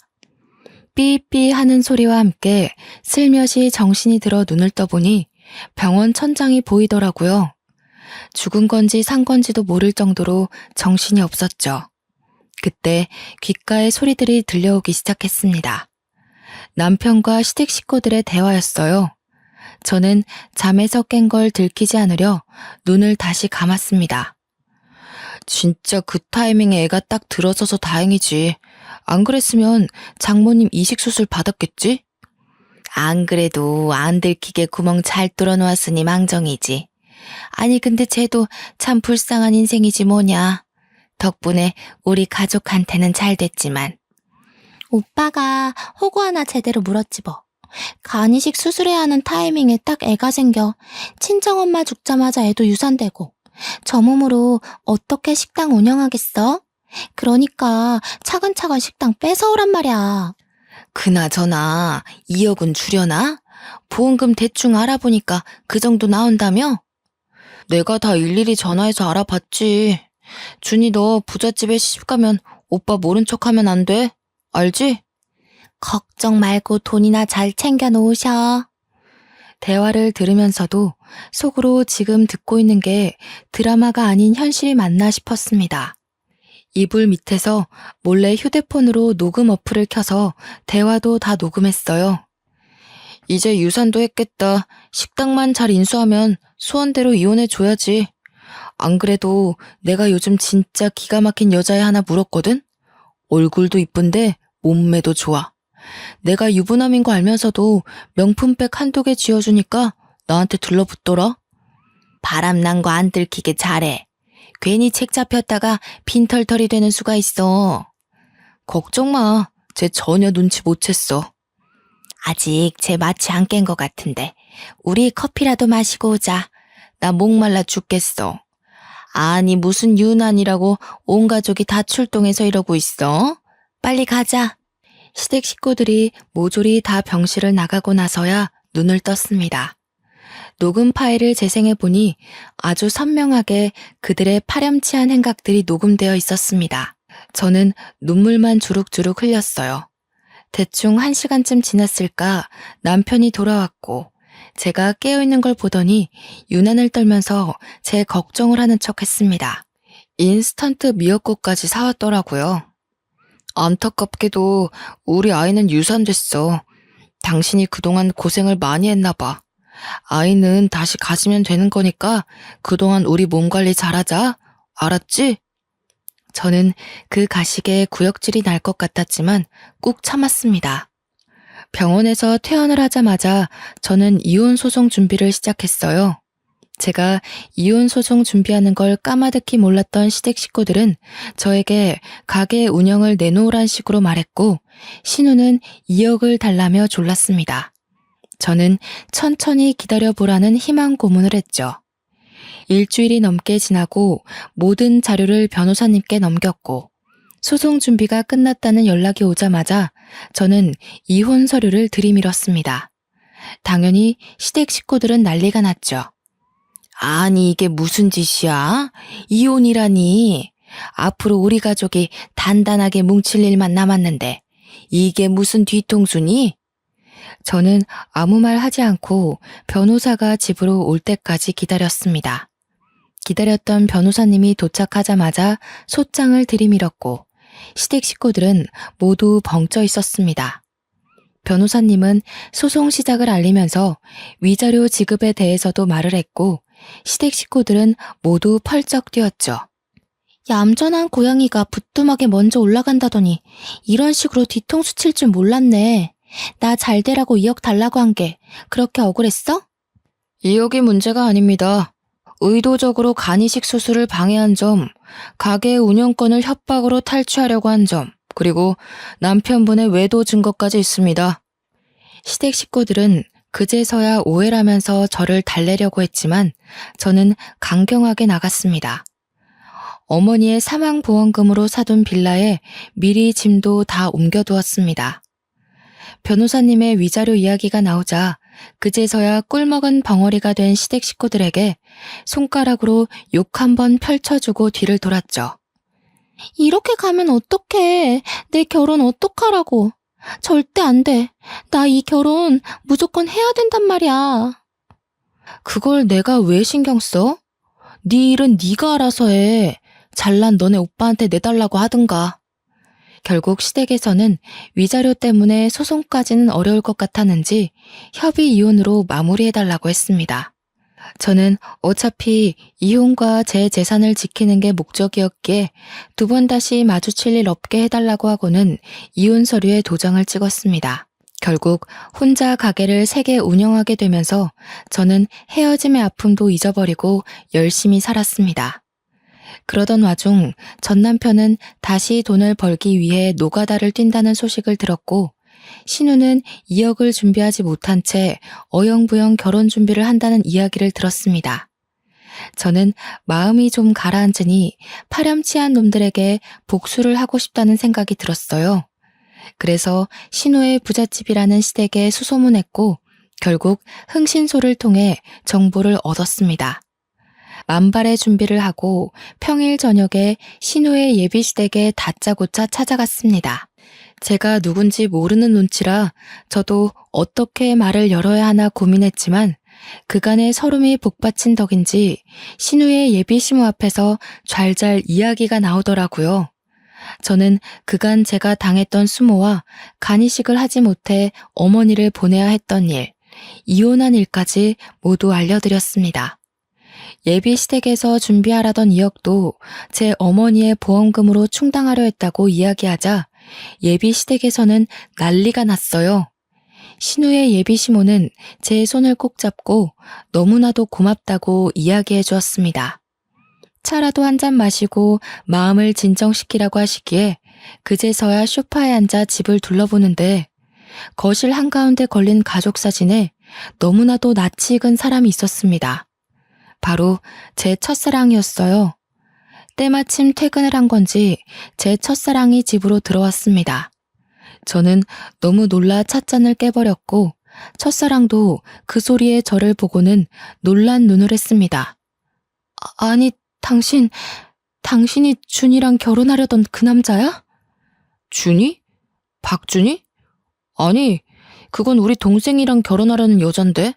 삐삐 하는 소리와 함께 슬며시 정신이 들어 눈을 떠보니 병원 천장이 보이더라고요. 죽은 건지 산 건지도 모를 정도로 정신이 없었죠. 그때 귓가에 소리들이 들려오기 시작했습니다. 남편과 시댁 식구들의 대화였어요. 저는 잠에서 깬 걸 들키지 않으려 눈을 다시 감았습니다. 진짜 그 타이밍에 애가 딱 들어서서 다행이지. 안 그랬으면 장모님 이식수술 받았겠지? 안 그래도 안 들키게 구멍 잘 뚫어놓았으니 망정이지. 아니 근데 쟤도 참 불쌍한 인생이지 뭐냐. 덕분에 우리 가족한테는 잘 됐지만. 오빠가 호구 하나 제대로 물었지 뭐. 간이식 수술해야 하는 타이밍에 딱 애가 생겨. 친정엄마 죽자마자 애도 유산되고. 저 몸으로 어떻게 식당 운영하겠어? 그러니까 차근차근 식당 뺏어오란 말이야. 그나저나 2억은 주려나? 보험금 대충 알아보니까 그 정도 나온다며? 내가 다 일일이 전화해서 알아봤지. 준이 너 부잣집에 시집가면 오빠 모른 척하면 안 돼. 알지? 걱정 말고 돈이나 잘 챙겨 놓으셔. 대화를 들으면서도 속으로 지금 듣고 있는 게 드라마가 아닌 현실이 맞나 싶었습니다. 이불 밑에서 몰래 휴대폰으로 녹음 어플을 켜서 대화도 다 녹음했어요. 이제 유산도 했겠다. 식당만 잘 인수하면 소원대로 이혼해줘야지. 안 그래도 내가 요즘 진짜 기가 막힌 여자애 하나 물었거든? 얼굴도 이쁜데 몸매도 좋아. 내가 유부남인 거 알면서도 명품백 한두 개 쥐어주니까 나한테 들러붙더라. 바람난 거 안 들키게 잘해. 괜히 책 잡혔다가 빈털털이 되는 수가 있어. 걱정 마. 쟤 전혀 눈치 못 챘어. 아직 쟤 마취 안 깬 거 같은데 우리 커피라도 마시고 오자. 나 목말라 죽겠어. 아니 무슨 유난이라고 온 가족이 다 출동해서 이러고 있어. 빨리 가자. 시댁 식구들이 모조리 다 병실을 나가고 나서야 눈을 떴습니다. 녹음 파일을 재생해보니 아주 선명하게 그들의 파렴치한 행각들이 녹음되어 있었습니다. 저는 눈물만 주룩주룩 흘렸어요. 대충 1시간쯤 지났을까 남편이 돌아왔고 제가 깨어있는 걸 보더니 유난을 떨면서 제 걱정을 하는 척 했습니다. 인스턴트 미역국까지 사왔더라고요. 안타깝게도 우리 아이는 유산됐어. 당신이 그동안 고생을 많이 했나 봐. 아이는 다시 가지면 되는 거니까 그동안 우리 몸 관리 잘하자. 알았지? 저는 그 가식에 구역질이 날 것 같았지만 꾹 참았습니다. 병원에서 퇴원을 하자마자 저는 이혼 소송 준비를 시작했어요. 제가 이혼 소송 준비하는 걸 까마득히 몰랐던 시댁 식구들은 저에게 가게 운영을 내놓으란 식으로 말했고 신우는 2억을 달라며 졸랐습니다. 저는 천천히 기다려보라는 희망 고문을 했죠. 일주일이 넘게 지나고 모든 자료를 변호사님께 넘겼고 소송 준비가 끝났다는 연락이 오자마자 저는 이혼 서류를 들이밀었습니다. 당연히 시댁 식구들은 난리가 났죠. 아니 이게 무슨 짓이야? 이혼이라니. 앞으로 우리 가족이 단단하게 뭉칠 일만 남았는데 이게 무슨 뒤통수니? 저는 아무 말 하지 않고 변호사가 집으로 올 때까지 기다렸습니다. 기다렸던 변호사님이 도착하자마자 소장을 들이밀었고 시댁 식구들은 모두 벙쪄 있었습니다. 변호사님은 소송 시작을 알리면서 위자료 지급에 대해서도 말을 했고 시댁 식구들은 모두 펄쩍 뛰었죠. 얌전한 고양이가 부뚜막에 먼저 올라간다더니 이런 식으로 뒤통수 칠 줄 몰랐네. 나 잘 되라고 2억 달라고 한 게 그렇게 억울했어? 2억이 문제가 아닙니다. 의도적으로 간이식 수술을 방해한 점, 가게 운영권을 협박으로 탈취하려고 한 점, 그리고 남편분의 외도 증거까지 있습니다. 시댁 식구들은 그제서야 오해라면서 저를 달래려고 했지만 저는 강경하게 나갔습니다. 어머니의 사망보험금으로 사둔 빌라에 미리 짐도 다 옮겨두었습니다. 변호사님의 위자료 이야기가 나오자 그제서야 꿀먹은 벙어리가 된 시댁 식구들에게 손가락으로 욕 한번 펼쳐주고 뒤를 돌았죠. 이렇게 가면 어떡해. 내 결혼 어떡하라고. 절대 안 돼. 나 이 결혼 무조건 해야 된단 말이야. 그걸 내가 왜 신경 써? 네 일은 네가 알아서 해. 잘난 너네 오빠한테 내달라고 하든가. 결국 시댁에서는 위자료 때문에 소송까지는 어려울 것 같았는지 협의 이혼으로 마무리해달라고 했습니다. 저는 어차피 이혼과 제 재산을 지키는 게 목적이었기에 2번 다시 마주칠 일 없게 해달라고 하고는 이혼 서류에 도장을 찍었습니다. 결국 혼자 가게를 3개 운영하게 되면서 저는 헤어짐의 아픔도 잊어버리고 열심히 살았습니다. 그러던 와중 전 남편은 다시 돈을 벌기 위해 노가다를 뛴다는 소식을 들었고 신우는 2억을 준비하지 못한 채 어영부영 결혼 준비를 한다는 이야기를 들었습니다. 저는 마음이 좀 가라앉으니 파렴치한 놈들에게 복수를 하고 싶다는 생각이 들었어요. 그래서 신우의 부잣집이라는 시댁에 수소문했고 결국 흥신소를 통해 정보를 얻었습니다. 만발의 준비를 하고 평일 저녁에 신우의 예비시댁에 다짜고짜 찾아갔습니다. 제가 누군지 모르는 눈치라 저도 어떻게 말을 열어야 하나 고민했지만 그간의 서름이 복받친 덕인지 신우의 예비시모 앞에서 잘잘 이야기가 나오더라고요. 저는 그간 제가 당했던 수모와 간이식을 하지 못해 어머니를 보내야 했던 일, 이혼한 일까지 모두 알려드렸습니다. 예비 시댁에서 준비하라던 2억도 제 어머니의 보험금으로 충당하려 했다고 이야기하자 예비 시댁에서는 난리가 났어요. 신우의 예비 시모는 제 손을 꼭 잡고 너무나도 고맙다고 이야기해 주었습니다. 차라도 한 잔 마시고 마음을 진정시키라고 하시기에 그제서야 소파에 앉아 집을 둘러보는데 거실 한가운데 걸린 가족 사진에 너무나도 낯이 익은 사람이 있었습니다. 바로 제 첫사랑이었어요. 때마침 퇴근을 한 건지 제 첫사랑이 집으로 들어왔습니다. 저는 너무 놀라 찻잔을 깨버렸고 첫사랑도 그 소리에 저를 보고는 놀란 눈을 했습니다. 아니, 당신이 준이랑 결혼하려던 그 남자야? 준이? 박준이? 아니, 그건 우리 동생이랑 결혼하려는 여잔데?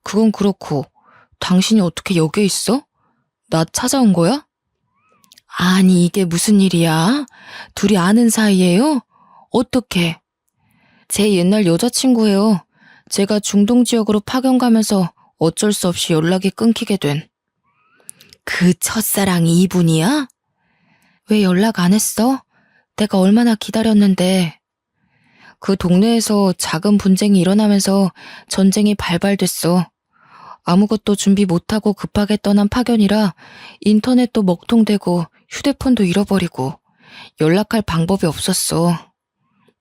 그건 그렇고, 당신이 어떻게 여기에 있어? 나 찾아온 거야? 아니, 이게 무슨 일이야? 둘이 아는 사이예요? 어떻게? 제 옛날 여자친구예요. 제가 중동 지역으로 파견 가면서 어쩔 수 없이 연락이 끊기게 된. 그 첫사랑이 이분이야? 왜 연락 안 했어? 내가 얼마나 기다렸는데. 그 동네에서 작은 분쟁이 일어나면서 전쟁이 발발됐어. 아무것도 준비 못하고 급하게 떠난 파견이라 인터넷도 먹통되고 휴대폰도 잃어버리고 연락할 방법이 없었어.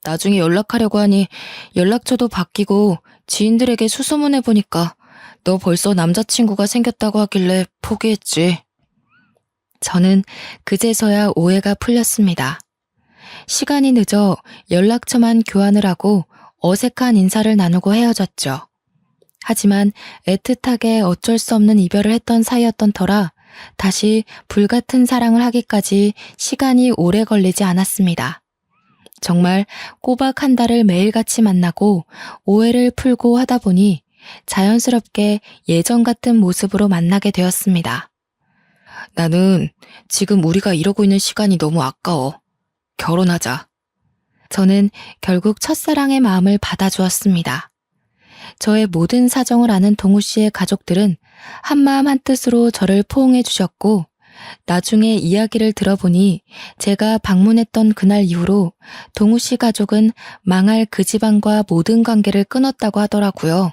나중에 연락하려고 하니 연락처도 바뀌고 지인들에게 수소문해보니까 너 벌써 남자친구가 생겼다고 하길래 포기했지. 저는 그제서야 오해가 풀렸습니다. 시간이 늦어 연락처만 교환을 하고 어색한 인사를 나누고 헤어졌죠. 하지만 애틋하게 어쩔 수 없는 이별을 했던 사이였던 터라 다시 불같은 사랑을 하기까지 시간이 오래 걸리지 않았습니다. 정말 꼬박 한 달을 매일같이 만나고 오해를 풀고 하다 보니 자연스럽게 예전 같은 모습으로 만나게 되었습니다. 나는 지금 우리가 이러고 있는 시간이 너무 아까워. 결혼하자. 저는 결국 첫사랑의 마음을 받아주었습니다. 저의 모든 사정을 아는 동우 씨의 가족들은 한마음 한뜻으로 저를 포옹해 주셨고 나중에 이야기를 들어보니 제가 방문했던 그날 이후로 동우 씨 가족은 망할 그 집안과 모든 관계를 끊었다고 하더라고요.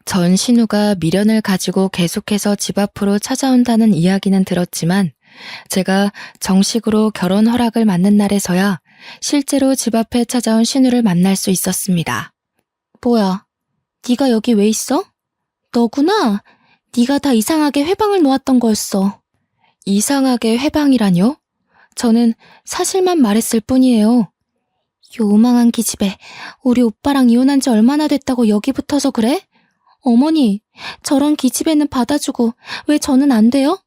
전 신우가 미련을 가지고 계속해서 집 앞으로 찾아온다는 이야기는 들었지만 제가 정식으로 결혼 허락을 받는 날에서야 실제로 집 앞에 찾아온 신우를 만날 수 있었습니다. 뭐야, 네가 여기 왜 있어? 너구나. 네가 다 이상하게 회방을 놓았던 거였어. 이상하게 회방이라뇨? 저는 사실만 말했을 뿐이에요. 요망한 기집애, 우리 오빠랑 이혼한 지 얼마나 됐다고 여기 붙어서 그래? 어머니, 저런 기집애는 받아주고 왜 저는 안 돼요?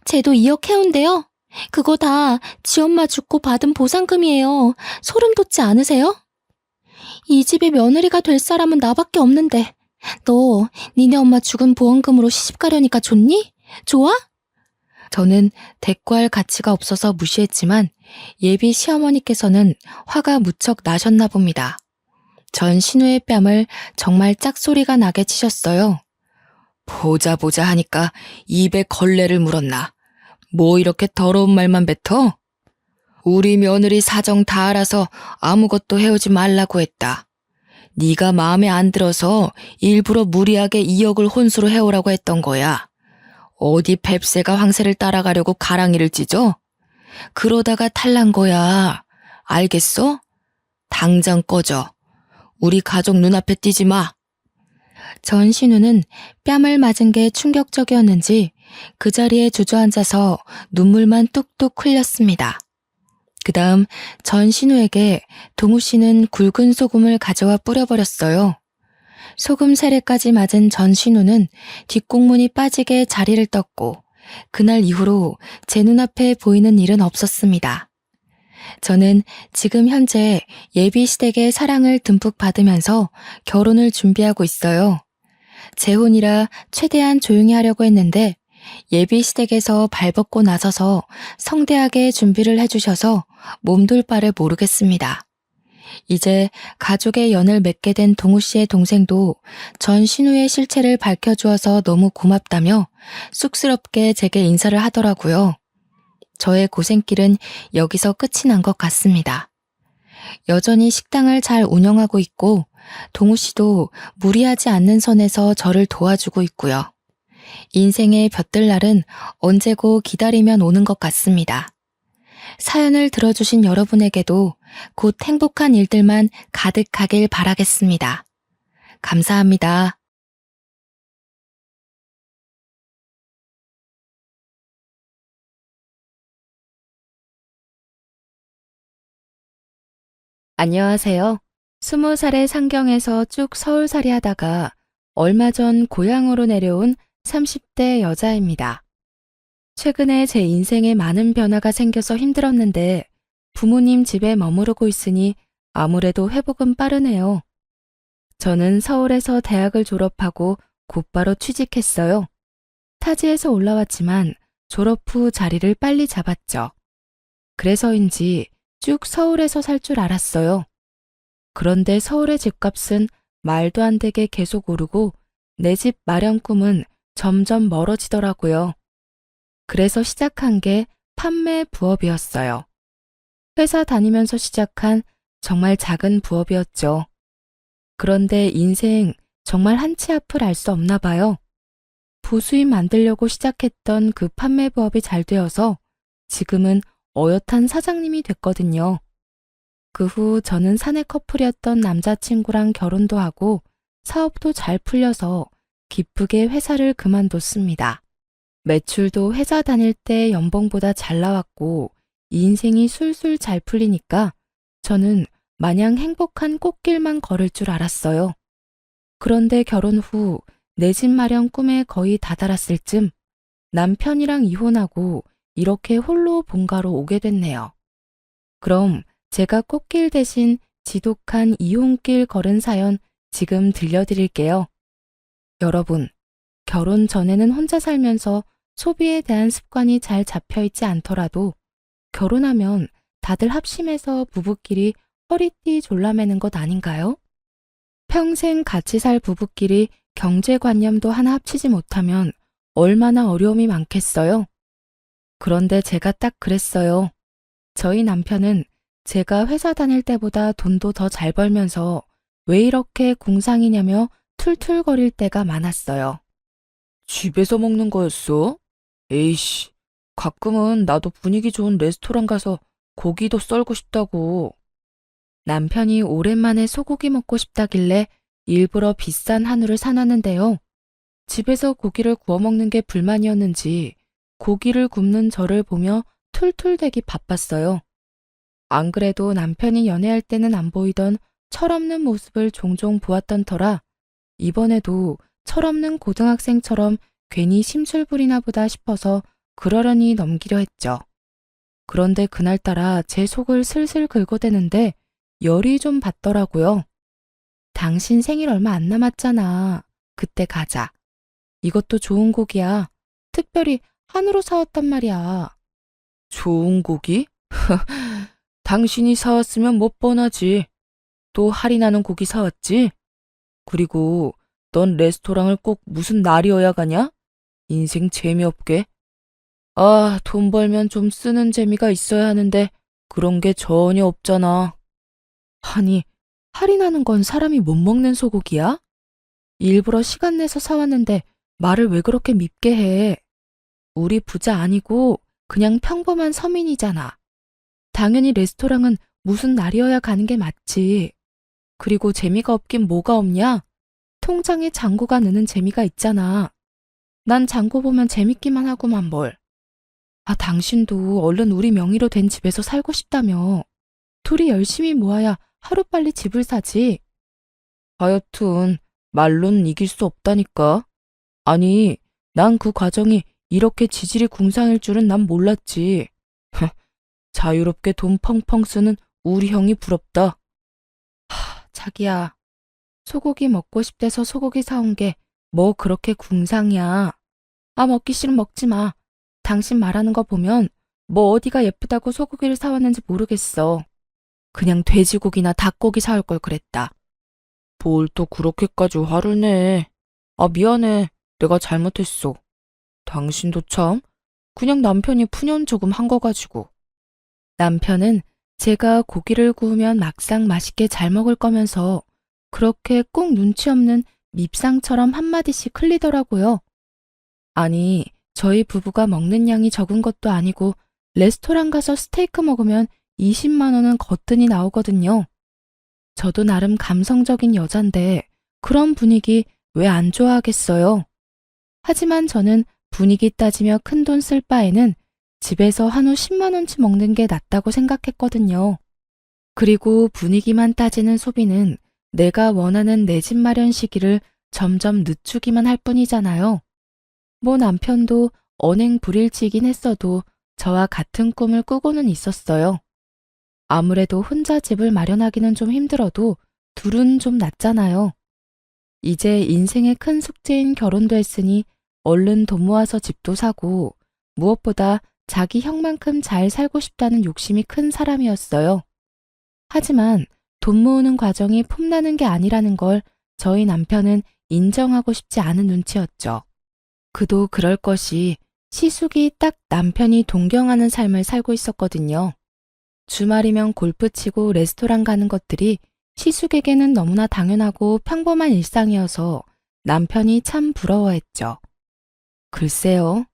쟤도 2억 해운대요. 그거 다 지 엄마 죽고 받은 보상금이에요. 소름 돋지 않으세요? 이 집의 며느리가 될 사람은 나밖에 없는데 너 니네 엄마 죽은 보험금으로 시집 가려니까 좋니? 좋아? 저는 대꾸할 가치가 없어서 무시했지만 예비 시어머니께서는 화가 무척 나셨나 봅니다. 전 신우의 뺨을 정말 짝소리가 나게 치셨어요. 보자 하니까 입에 걸레를 물었나. 뭐 이렇게 더러운 말만 뱉어? 우리 며느리 사정 다 알아서 아무것도 해오지 말라고 했다. 네가 마음에 안 들어서 일부러 무리하게 2억을 혼수로 해오라고 했던 거야. 어디 뱁새가 황새를 따라가려고 가랑이를 찢어? 그러다가 탈난 거야. 알겠어? 당장 꺼져. 우리 가족 눈앞에 띄지 마. 전 신우는 뺨을 맞은 게 충격적이었는지 그 자리에 주저앉아서 눈물만 뚝뚝 흘렸습니다. 그 다음 전 신우에게 동우 씨는 굵은 소금을 가져와 뿌려버렸어요. 소금 세례까지 맞은 전 신우는 뒷공문이 빠지게 자리를 떴고 그날 이후로 제 눈앞에 보이는 일은 없었습니다. 저는 지금 현재 예비 시댁의 사랑을 듬뿍 받으면서 결혼을 준비하고 있어요. 재혼이라 최대한 조용히 하려고 했는데 예비 시댁에서 발벗고 나서서 성대하게 준비를 해주셔서 몸둘 바를 모르겠습니다. 이제 가족의 연을 맺게 된 동우 씨의 동생도 전 신우의 실체를 밝혀주어서 너무 고맙다며 쑥스럽게 제게 인사를 하더라고요. 저의 고생길은 여기서 끝이 난 것 같습니다. 여전히 식당을 잘 운영하고 있고 동우 씨도 무리하지 않는 선에서 저를 도와주고 있고요. 인생의 볕들 날은 언제고 기다리면 오는 것 같습니다. 사연을 들어주신 여러분에게도 곧 행복한 일들만 가득하길 바라겠습니다. 감사합니다. 안녕하세요. 20살의 상경에서 쭉 서울살이 하다가 얼마 전 고향으로 내려온 30대 여자입니다. 최근에 제 인생에 많은 변화가 생겨서 힘들었는데 부모님 집에 머무르고 있으니 아무래도 회복은 빠르네요. 저는 서울에서 대학을 졸업하고 곧바로 취직했어요. 타지에서 올라왔지만 졸업 후 자리를 빨리 잡았죠. 그래서인지 쭉 서울에서 살 줄 알았어요. 그런데 서울의 집값은 말도 안 되게 계속 오르고 내 집 마련 꿈은 점점 멀어지더라고요. 그래서 시작한 게 판매 부업이었어요. 회사 다니면서 시작한 정말 작은 부업이었죠. 그런데 인생 정말 한치 앞을 알 수 없나 봐요. 부수입 만들려고 시작했던 그 판매 부업이 잘 되어서 지금은 어엿한 사장님이 됐거든요. 그 후 저는 사내 커플이었던 남자친구랑 결혼도 하고 사업도 잘 풀려서 기쁘게 회사를 그만뒀습니다. 매출도 회사 다닐 때 연봉보다 잘 나왔고 인생이 술술 잘 풀리니까 저는 마냥 행복한 꽃길만 걸을 줄 알았어요. 그런데 결혼 후 내 집 마련 꿈에 거의 다다랐을 쯤 남편이랑 이혼하고 이렇게 홀로 본가로 오게 됐네요. 그럼 제가 꽃길 대신 지독한 이혼길 걸은 사연 지금 들려드릴게요. 여러분, 결혼 전에는 혼자 살면서 소비에 대한 습관이 잘 잡혀있지 않더라도 결혼하면 다들 합심해서 부부끼리 허리띠 졸라매는 것 아닌가요? 평생 같이 살 부부끼리 경제관념도 하나 합치지 못하면 얼마나 어려움이 많겠어요? 그런데 제가 딱 그랬어요. 저희 남편은 제가 회사 다닐 때보다 돈도 더 잘 벌면서 왜 이렇게 공상이냐며 툴툴거릴 때가 많았어요. 집에서 먹는 거였어? 에이씨, 가끔은 나도 분위기 좋은 레스토랑 가서 고기도 썰고 싶다고. 남편이 오랜만에 소고기 먹고 싶다길래 일부러 비싼 한우를 사놨는데요. 집에서 고기를 구워 먹는 게 불만이었는지 고기를 굽는 저를 보며 툴툴대기 바빴어요. 안 그래도 남편이 연애할 때는 안 보이던 철없는 모습을 종종 보았던 터라 이번에도 철없는 고등학생처럼 괜히 심술부리나 보다 싶어서 그러려니 넘기려 했죠. 그런데 그날따라 제 속을 슬슬 긁어대는데 열이 좀 받더라고요. 당신 생일 얼마 안 남았잖아. 그때 가자. 이것도 좋은 고기야. 특별히 한우로 사왔단 말이야. 좋은 고기? 당신이 사왔으면 못 뻔하지. 또 할인하는 고기 사왔지? 그리고 넌 레스토랑을 꼭 무슨 날이어야 가냐? 인생 재미없게. 아, 돈 벌면 좀 쓰는 재미가 있어야 하는데 그런 게 전혀 없잖아. 아니, 할인하는 건 사람이 못 먹는 소고기야? 일부러 시간 내서 사왔는데 말을 왜 그렇게 밉게 해? 우리 부자 아니고 그냥 평범한 서민이잖아. 당연히 레스토랑은 무슨 날이어야 가는 게 맞지. 그리고 재미가 없긴 뭐가 없냐? 통장에 잔고가 느는 재미가 있잖아. 난 잔고 보면 재밌기만 하고만 뭘. 아, 당신도 얼른 우리 명의로 된 집에서 살고 싶다며. 둘이 열심히 모아야 하루빨리 집을 사지. 하여튼 말로는 이길 수 없다니까. 아니, 난 그 과정이 이렇게 지질이 궁상일 줄은 난 몰랐지. 자유롭게 돈 펑펑 쓰는 우리 형이 부럽다. 자기야, 소고기 먹고 싶대서 소고기 사온 게 뭐 그렇게 궁상이야. 아, 먹기 싫으면 먹지 마. 당신 말하는 거 보면 뭐 어디가 예쁘다고 소고기를 사왔는지 모르겠어. 그냥 돼지고기나 닭고기 사올 걸 그랬다. 뭘 또 그렇게까지 화를 내. 아, 미안해. 내가 잘못했어. 당신도 참, 그냥 남편이 푸념 조금 한 거 가지고. 남편은 제가 고기를 구우면 막상 맛있게 잘 먹을 거면서 그렇게 꼭 눈치 없는 밉상처럼 한마디씩 흘리더라고요. 아니, 저희 부부가 먹는 양이 적은 것도 아니고 레스토랑 가서 스테이크 먹으면 20만 원은 거뜬히 나오거든요. 저도 나름 감성적인 여잔데 그런 분위기 왜 안 좋아하겠어요? 하지만 저는 분위기 따지며 큰돈 쓸 바에는 집에서 한우 10만 원치 먹는 게 낫다고 생각했거든요. 그리고 분위기만 따지는 소비는 내가 원하는 내 집 마련 시기를 점점 늦추기만 할 뿐이잖아요. 뭐 남편도 언행 불일치이긴 했어도 저와 같은 꿈을 꾸고는 있었어요. 아무래도 혼자 집을 마련하기는 좀 힘들어도 둘은 좀 낫잖아요. 이제 인생의 큰 숙제인 결혼도 했으니 얼른 돈 모아서 집도 사고 무엇보다 자기 형만큼 잘 살고 싶다는 욕심이 큰 사람이었어요. 하지만 돈 모으는 과정이 폼나는 게 아니라는 걸 저희 남편은 인정하고 싶지 않은 눈치였죠. 그도 그럴 것이 시숙이 딱 남편이 동경하는 삶을 살고 있었거든요. 주말이면 골프 치고 레스토랑 가는 것들이 시숙에게는 너무나 당연하고 평범한 일상이어서 남편이 참 부러워했죠. 글쎄요.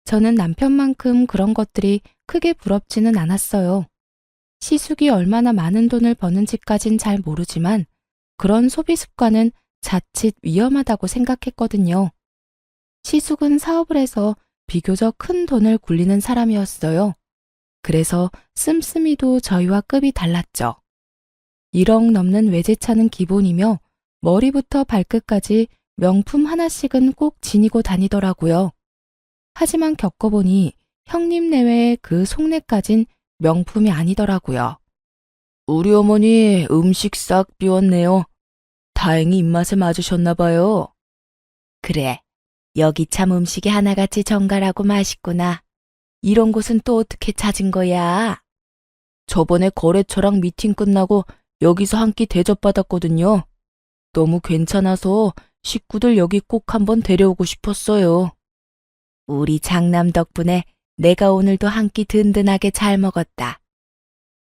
저는 남편만큼 그런 것들이 크게 부럽지는 않았어요. 시숙이 얼마나 많은 돈을 버는지까진 잘 모르지만 그런 소비 습관은 자칫 위험하다고 생각했거든요. 시숙은 사업을 해서 비교적 큰 돈을 굴리는 사람이었어요. 그래서 씀씀이도 저희와 급이 달랐죠. 1억 넘는 외제차는 기본이며 머리부터 발끝까지 명품 하나씩은 꼭 지니고 다니더라고요. 하지만 겪어보니 형님 내외의 그 속내까진 명품이 아니더라고요. 우리 어머니 음식 싹 비웠네요. 다행히 입맛에 맞으셨나 봐요. 그래, 여기 참 음식이 하나같이 정갈하고 맛있구나. 이런 곳은 또 어떻게 찾은 거야? 저번에 거래처랑 미팅 끝나고 여기서 한 끼 대접받았거든요. 너무 괜찮아서 식구들 여기 꼭 한번 데려오고 싶었어요. 우리 장남 덕분에 내가 오늘도 한 끼 든든하게 잘 먹었다.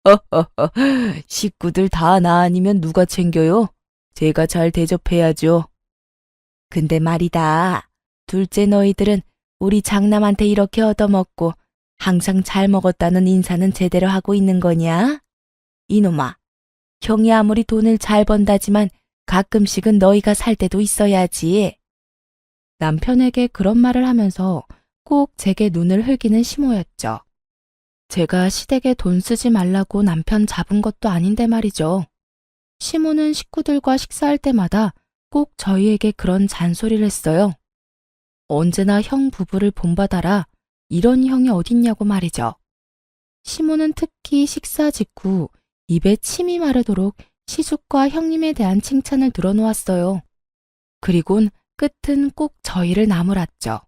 허허허, 식구들 다 나 아니면 누가 챙겨요? 제가 잘 대접해야죠. 근데 말이다. 둘째 너희들은 우리 장남한테 이렇게 얻어먹고 항상 잘 먹었다는 인사는 제대로 하고 있는 거냐? 이놈아, 형이 아무리 돈을 잘 번다지만 가끔씩은 너희가 살 때도 있어야지. 남편에게 그런 말을 하면서 꼭 제게 눈을 흘기는 시모였죠. 제가 시댁에 돈 쓰지 말라고 남편 잡은 것도 아닌데 말이죠. 시모는 식구들과 식사할 때마다 꼭 저희에게 그런 잔소리를 했어요. 언제나 형 부부를 본받아라. 이런 형이 어딨냐고 말이죠. 시모는 특히 식사 직후 입에 침이 마르도록 시숙과 형님에 대한 칭찬을 늘어놓았어요. 그리곤 끝은 꼭 저희를 나무랐죠.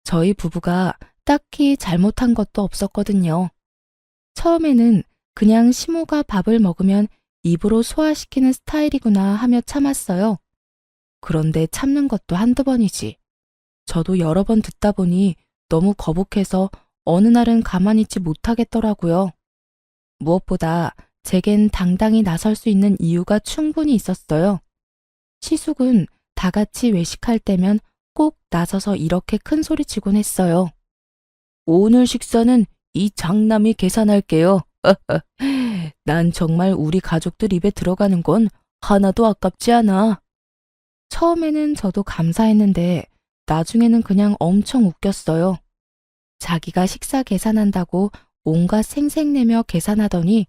저희 부부가 딱히 잘못한 것도 없었거든요. 처음에는 그냥 시모가 밥을 먹으면 입으로 소화시키는 스타일이구나 하며 참았어요. 그런데 참는 것도 한두 번이지. 저도 여러 번 듣다 보니 너무 거북해서 어느 날은 가만히 있지 못하겠더라고요. 무엇보다 제겐 당당히 나설 수 있는 이유가 충분히 있었어요. 시숙은 다 같이 외식할 때면 꼭 나서서 이렇게 큰 소리치곤 했어요. 오늘 식사는 이 장남이 계산할게요. 난 정말 우리 가족들 입에 들어가는 건 하나도 아깝지 않아. 처음에는 저도 감사했는데 나중에는 그냥 엄청 웃겼어요. 자기가 식사 계산한다고 온갖 생색내며 계산하더니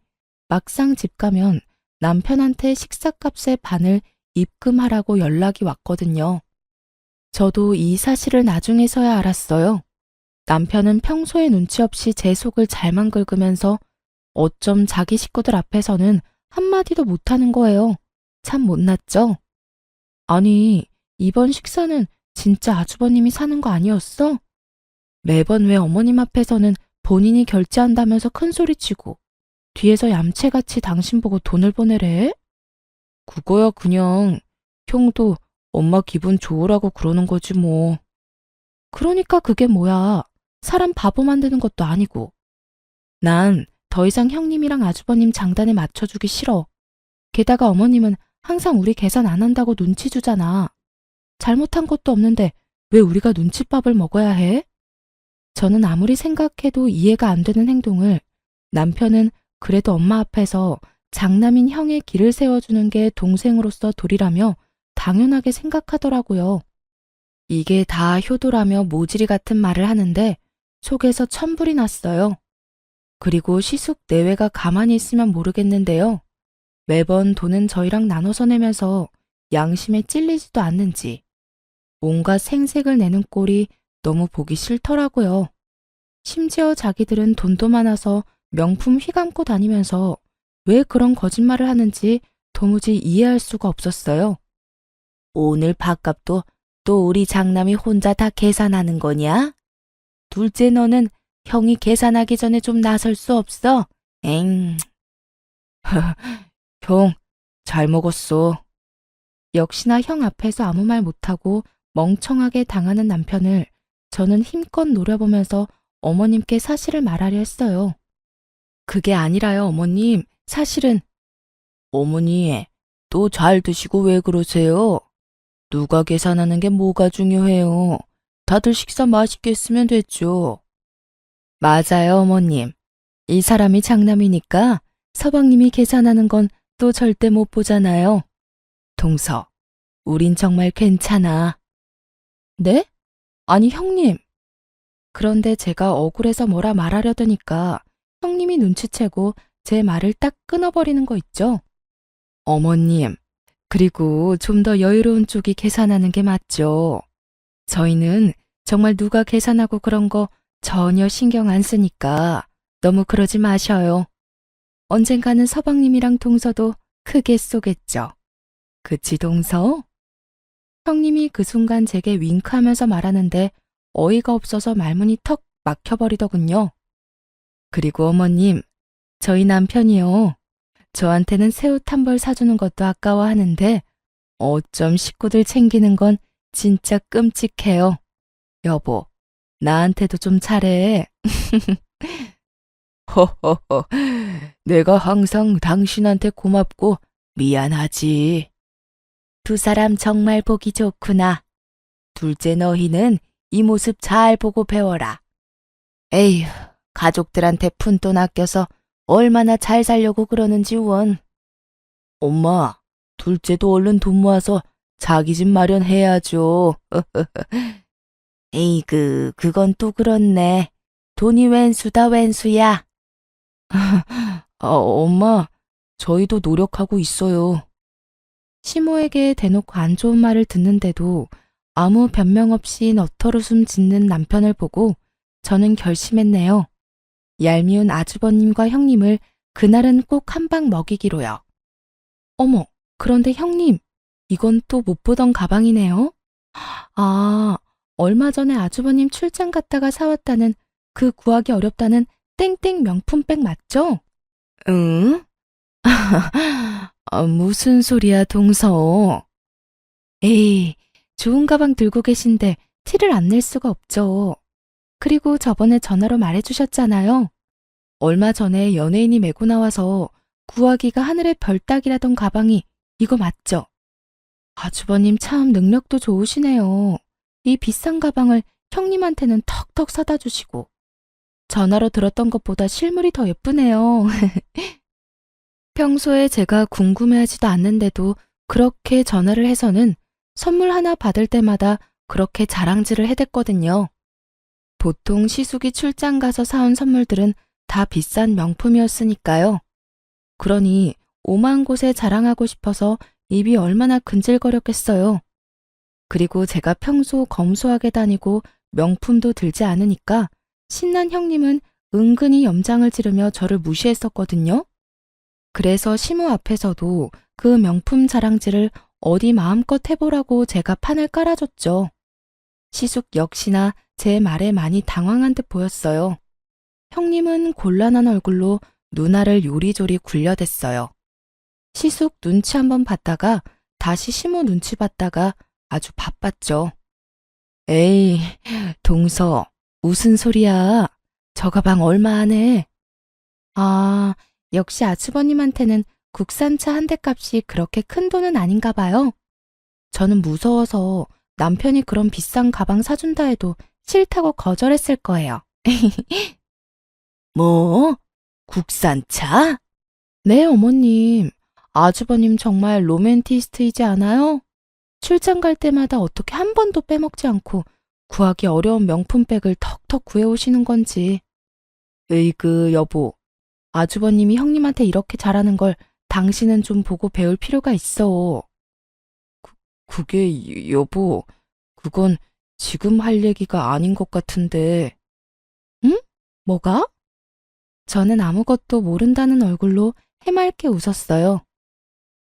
막상 집 가면 남편한테 식사값의 반을 입금하라고 연락이 왔거든요. 저도 이 사실을 나중에서야 알았어요. 남편은 평소에 눈치 없이 제 속을 잘만 긁으면서 어쩜 자기 식구들 앞에서는 한마디도 못하는 거예요. 참 못났죠? 아니, 이번 식사는 진짜 아주버님이 사는 거 아니었어? 매번 왜 어머님 앞에서는 본인이 결제한다면서 큰소리치고 뒤에서 얌체같이 당신 보고 돈을 보내래? 그거야 그냥 형도 엄마 기분 좋으라고 그러는 거지 뭐. 그러니까 그게 뭐야. 사람 바보 만드는 것도 아니고. 난 더 이상 형님이랑 아주버님 장단에 맞춰주기 싫어. 게다가 어머님은 항상 우리 계산 안 한다고 눈치 주잖아. 잘못한 것도 없는데 왜 우리가 눈칫밥을 먹어야 해? 저는 아무리 생각해도 이해가 안 되는 행동을 남편은 그래도 엄마 앞에서 장남인 형의 길을 세워주는 게 동생으로서 도리라며 당연하게 생각하더라고요. 이게 다 효도라며 모질이 같은 말을 하는데 속에서 천불이 났어요. 그리고 시숙 내외가 가만히 있으면 모르겠는데요. 매번 돈은 저희랑 나눠서 내면서 양심에 찔리지도 않는지 온갖 생색을 내는 꼴이 너무 보기 싫더라고요. 심지어 자기들은 돈도 많아서 명품 휘감고 다니면서 왜 그런 거짓말을 하는지 도무지 이해할 수가 없었어요. 오늘 밥값도 또 우리 장남이 혼자 다 계산하는 거냐? 둘째 너는 형이 계산하기 전에 좀 나설 수 없어? 엥. 형, 잘 먹었어. 역시나 형 앞에서 아무 말 못하고 멍청하게 당하는 남편을 저는 힘껏 노려보면서 어머님께 사실을 말하려 했어요. 그게 아니라요, 어머님. 사실은. 어머니, 또 잘 드시고 왜 그러세요? 누가 계산하는 게 뭐가 중요해요? 다들 식사 맛있게 했으면 됐죠. 맞아요, 어머님. 이 사람이 장남이니까 서방님이 계산하는 건 또 절대 못 보잖아요. 동서, 우린 정말 괜찮아. 네? 아니, 형님. 그런데 제가 억울해서 뭐라 말하려더니까 형님이 눈치채고 제 말을 딱 끊어버리는 거 있죠? 어머님, 그리고 좀 더 여유로운 쪽이 계산하는 게 맞죠. 저희는 정말 누가 계산하고 그런 거 전혀 신경 안 쓰니까 너무 그러지 마셔요. 언젠가는 서방님이랑 동서도 크게 쏘겠죠. 그치, 동서? 형님이 그 순간 제게 윙크하면서 말하는데 어이가 없어서 말문이 턱 막혀버리더군요. 그리고 어머님, 저희 남편이요. 저한테는 새 옷 한 벌 사주는 것도 아까워하는데 어쩜 식구들 챙기는 건 진짜 끔찍해요. 여보, 나한테도 좀 잘해. 허허허, 내가 항상 당신한테 고맙고 미안하지. 두 사람 정말 보기 좋구나. 둘째 너희는 이 모습 잘 보고 배워라. 에휴, 가족들한테 푼돈 아껴서 얼마나 잘 살려고 그러는지 원. 엄마, 둘째도 얼른 돈 모아서 자기 집 마련해야죠. 에이그, 그건 또 그렇네. 돈이 웬수다 웬수야. 엄마, 저희도 노력하고 있어요. 시모에게 대놓고 안 좋은 말을 듣는데도 아무 변명 없이 너털웃음 짓는 남편을 보고 저는 결심했네요. 얄미운 아주버님과 형님을 그날은 꼭 한 방 먹이기로요. 어머, 그런데 형님, 이건 또 못 보던 가방이네요. 아, 얼마 전에 아주버님 출장 갔다가 사왔다는 그 구하기 어렵다는 땡땡 명품백 맞죠? 응? 무슨 소리야, 동서. 에이, 좋은 가방 들고 계신데 티를 안 낼 수가 없죠. 그리고 저번에 전화로 말해주셨잖아요. 얼마 전에 연예인이 메고 나와서 구하기가 하늘의 별 따기라던 가방이 이거 맞죠? 아주버님 참 능력도 좋으시네요. 이 비싼 가방을 형님한테는 턱턱 사다 주시고 전화로 들었던 것보다 실물이 더 예쁘네요. 평소에 제가 궁금해하지도 않는데도 그렇게 전화를 해서는 선물 하나 받을 때마다 그렇게 자랑질을 해댔거든요. 보통 시숙이 출장 가서 사온 선물들은 다 비싼 명품이었으니까요. 그러니 오만 곳에 자랑하고 싶어서 입이 얼마나 근질거렸겠어요. 그리고 제가 평소 검소하게 다니고 명품도 들지 않으니까 신난 형님은 은근히 염장을 지르며 저를 무시했었거든요. 그래서 시모 앞에서도 그 명품 자랑질을 어디 마음껏 해보라고 제가 판을 깔아줬죠. 시숙 역시나 제 말에 많이 당황한 듯 보였어요. 형님은 곤란한 얼굴로 누나를 요리조리 굴려댔어요. 시숙 눈치 한번 봤다가 다시 시모 눈치 봤다가 아주 바빴죠. 에이, 동서, 무슨 소리야. 저 가방 얼마 안 해. 아, 역시 아주버님한테는 국산차 한 대 값이 그렇게 큰 돈은 아닌가 봐요. 저는 무서워서 남편이 그런 비싼 가방 사준다 해도 싫다고 거절했을 거예요. 뭐? 국산차? 네, 어머님. 아주버님 정말 로맨티스트이지 않아요? 출장 갈 때마다 어떻게 한 번도 빼먹지 않고 구하기 어려운 명품백을 턱턱 구해오시는 건지. 으이그, 여보. 아주버님이 형님한테 이렇게 잘하는 걸 당신은 좀 보고 배울 필요가 있어. 그게, 여보, 그건 지금 할 얘기가 아닌 것 같은데. 응? 뭐가? 저는 아무것도 모른다는 얼굴로 해맑게 웃었어요.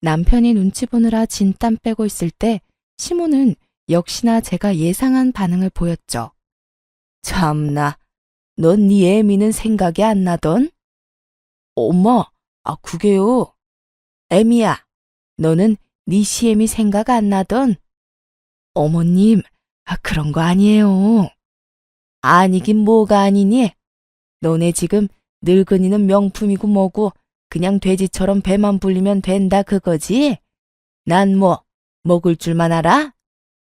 남편이 눈치 보느라 진땀 빼고 있을 때 시모는 역시나 제가 예상한 반응을 보였죠. 참나, 넌 네 애미는 생각이 안 나던? 엄마, 그게요. 애미야, 너는 네 시애미 생각 안 나던? 어머님, 그런 거 아니에요. 아니긴 뭐가 아니니? 너네 지금 늙은이는 명품이고 뭐고 그냥 돼지처럼 배만 불리면 된다 그거지? 난 뭐 먹을 줄만 알아?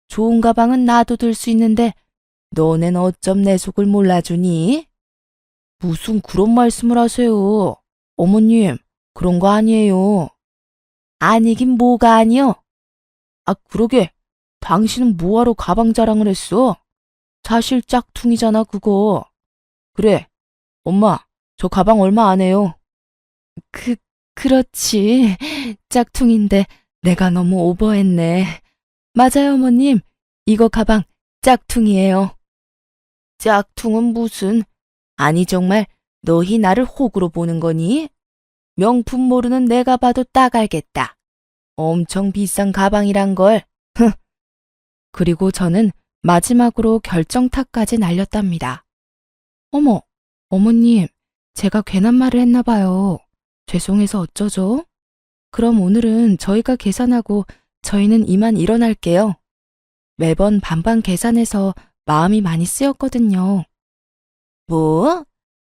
좋은 가방은 나도 들 수 있는데 너넨 어쩜 내 속을 몰라주니? 무슨 그런 말씀을 하세요. 어머님, 그런 거 아니에요. 아니긴 뭐가 아니요? 그러게. 당신은 뭐하러 가방 자랑을 했어? 사실 짝퉁이잖아, 그거. 그래. 엄마, 저 가방 얼마 안 해요. 그렇지. 짝퉁인데 내가 너무 오버했네. 맞아요, 어머님. 이거 가방 짝퉁이에요. 짝퉁은 무슨? 아니, 정말 너희 나를 호구로 보는 거니? 명품 모르는 내가 봐도 딱 알겠다. 엄청 비싼 가방이란 걸. 그리고 저는 마지막으로 결정타까지 날렸답니다. 어머, 어머님, 제가 괜한 말을 했나 봐요. 죄송해서 어쩌죠? 그럼 오늘은 저희가 계산하고 저희는 이만 일어날게요. 매번 반반 계산해서 마음이 많이 쓰였거든요. 뭐?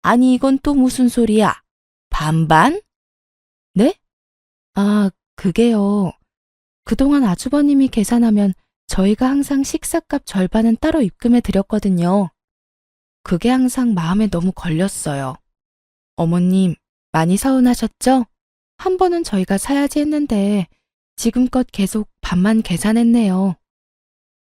아니 이건 또 무슨 소리야? 반반? 네? 그게요. 그동안 아주버님이 계산하면 저희가 항상 식사값 절반은 따로 입금해 드렸거든요. 그게 항상 마음에 너무 걸렸어요. 어머님, 많이 서운하셨죠? 한 번은 저희가 사야지 했는데 지금껏 계속 반만 계산했네요.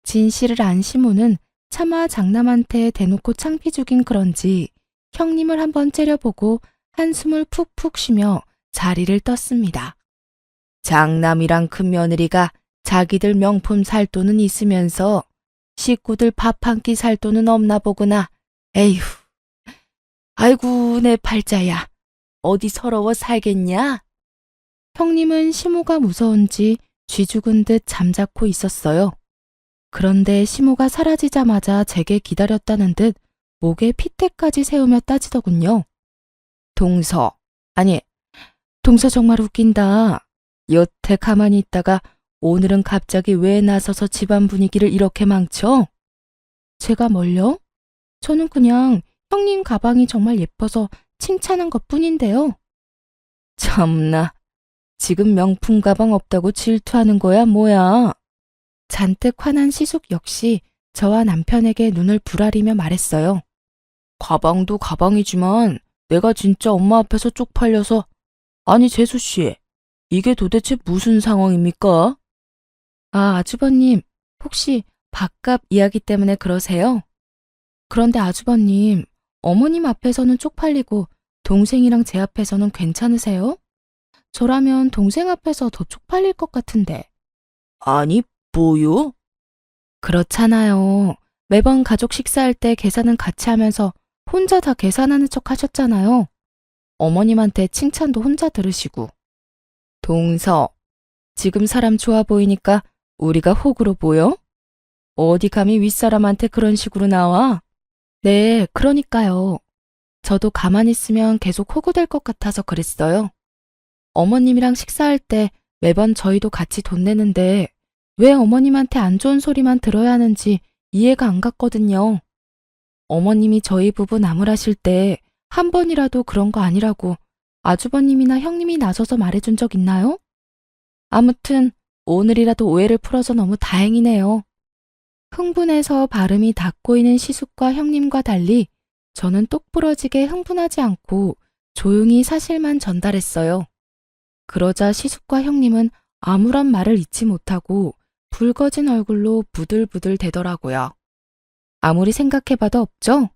진실을 안 시모는 차마 장남한테 대놓고 창피 죽인 그런지 형님을 한번 째려보고 한숨을 푹푹 쉬며 자리를 떴습니다. 장남이랑 큰며느리가 자기들 명품 살 돈은 있으면서 식구들 밥 한 끼 살 돈은 없나 보구나. 에휴. 아이고 내 팔자야. 어디 서러워 살겠냐? 형님은 시모가 무서운지 쥐 죽은 듯 잠자코 있었어요. 그런데 시모가 사라지자마자 제게 기다렸다는 듯 목에 핏대까지 세우며 따지더군요. 동서, 아니, 동서 정말 웃긴다. 여태 가만히 있다가 오늘은 갑자기 왜 나서서 집안 분위기를 이렇게 망쳐? 제가 뭘요? 저는 그냥 형님 가방이 정말 예뻐서 칭찬한 것뿐인데요. 참나, 지금 명품 가방 없다고 질투하는 거야 뭐야? 잔뜩 화난 시숙 역시 저와 남편에게 눈을 부라리며 말했어요. 가방도 가방이지만 내가 진짜 엄마 앞에서 쪽팔려서. 아니 재수씨, 이게 도대체 무슨 상황입니까? 아주버님, 혹시 밥값 이야기 때문에 그러세요? 그런데 아주버님, 어머님 앞에서는 쪽팔리고 동생이랑 제 앞에서는 괜찮으세요? 저라면 동생 앞에서 더 쪽팔릴 것 같은데. 아니, 뭐요? 그렇잖아요. 매번 가족 식사할 때 계산은 같이 하면서 혼자 다 계산하는 척 하셨잖아요. 어머님한테 칭찬도 혼자 들으시고. 동서, 지금 사람 좋아 보이니까 우리가 호구로 보여? 어디 감히 윗사람한테 그런 식으로 나와? 네, 그러니까요. 저도 가만히 있으면 계속 호구될 것 같아서 그랬어요. 어머님이랑 식사할 때 매번 저희도 같이 돈 내는데 왜 어머님한테 안 좋은 소리만 들어야 하는지 이해가 안 갔거든요. 어머님이 저희 부부 나무라실 때 한 번이라도 그런 거 아니라고 아주버님이나 형님이 나서서 말해준 적 있나요? 아무튼 오늘이라도 오해를 풀어서 너무 다행이네요. 흥분해서 발음이 다 꼬이는 시숙과 형님과 달리 저는 똑부러지게 흥분하지 않고 조용히 사실만 전달했어요. 그러자 시숙과 형님은 아무런 말을 잊지 못하고 붉어진 얼굴로 부들부들 대더라고요. 아무리 생각해봐도 없죠?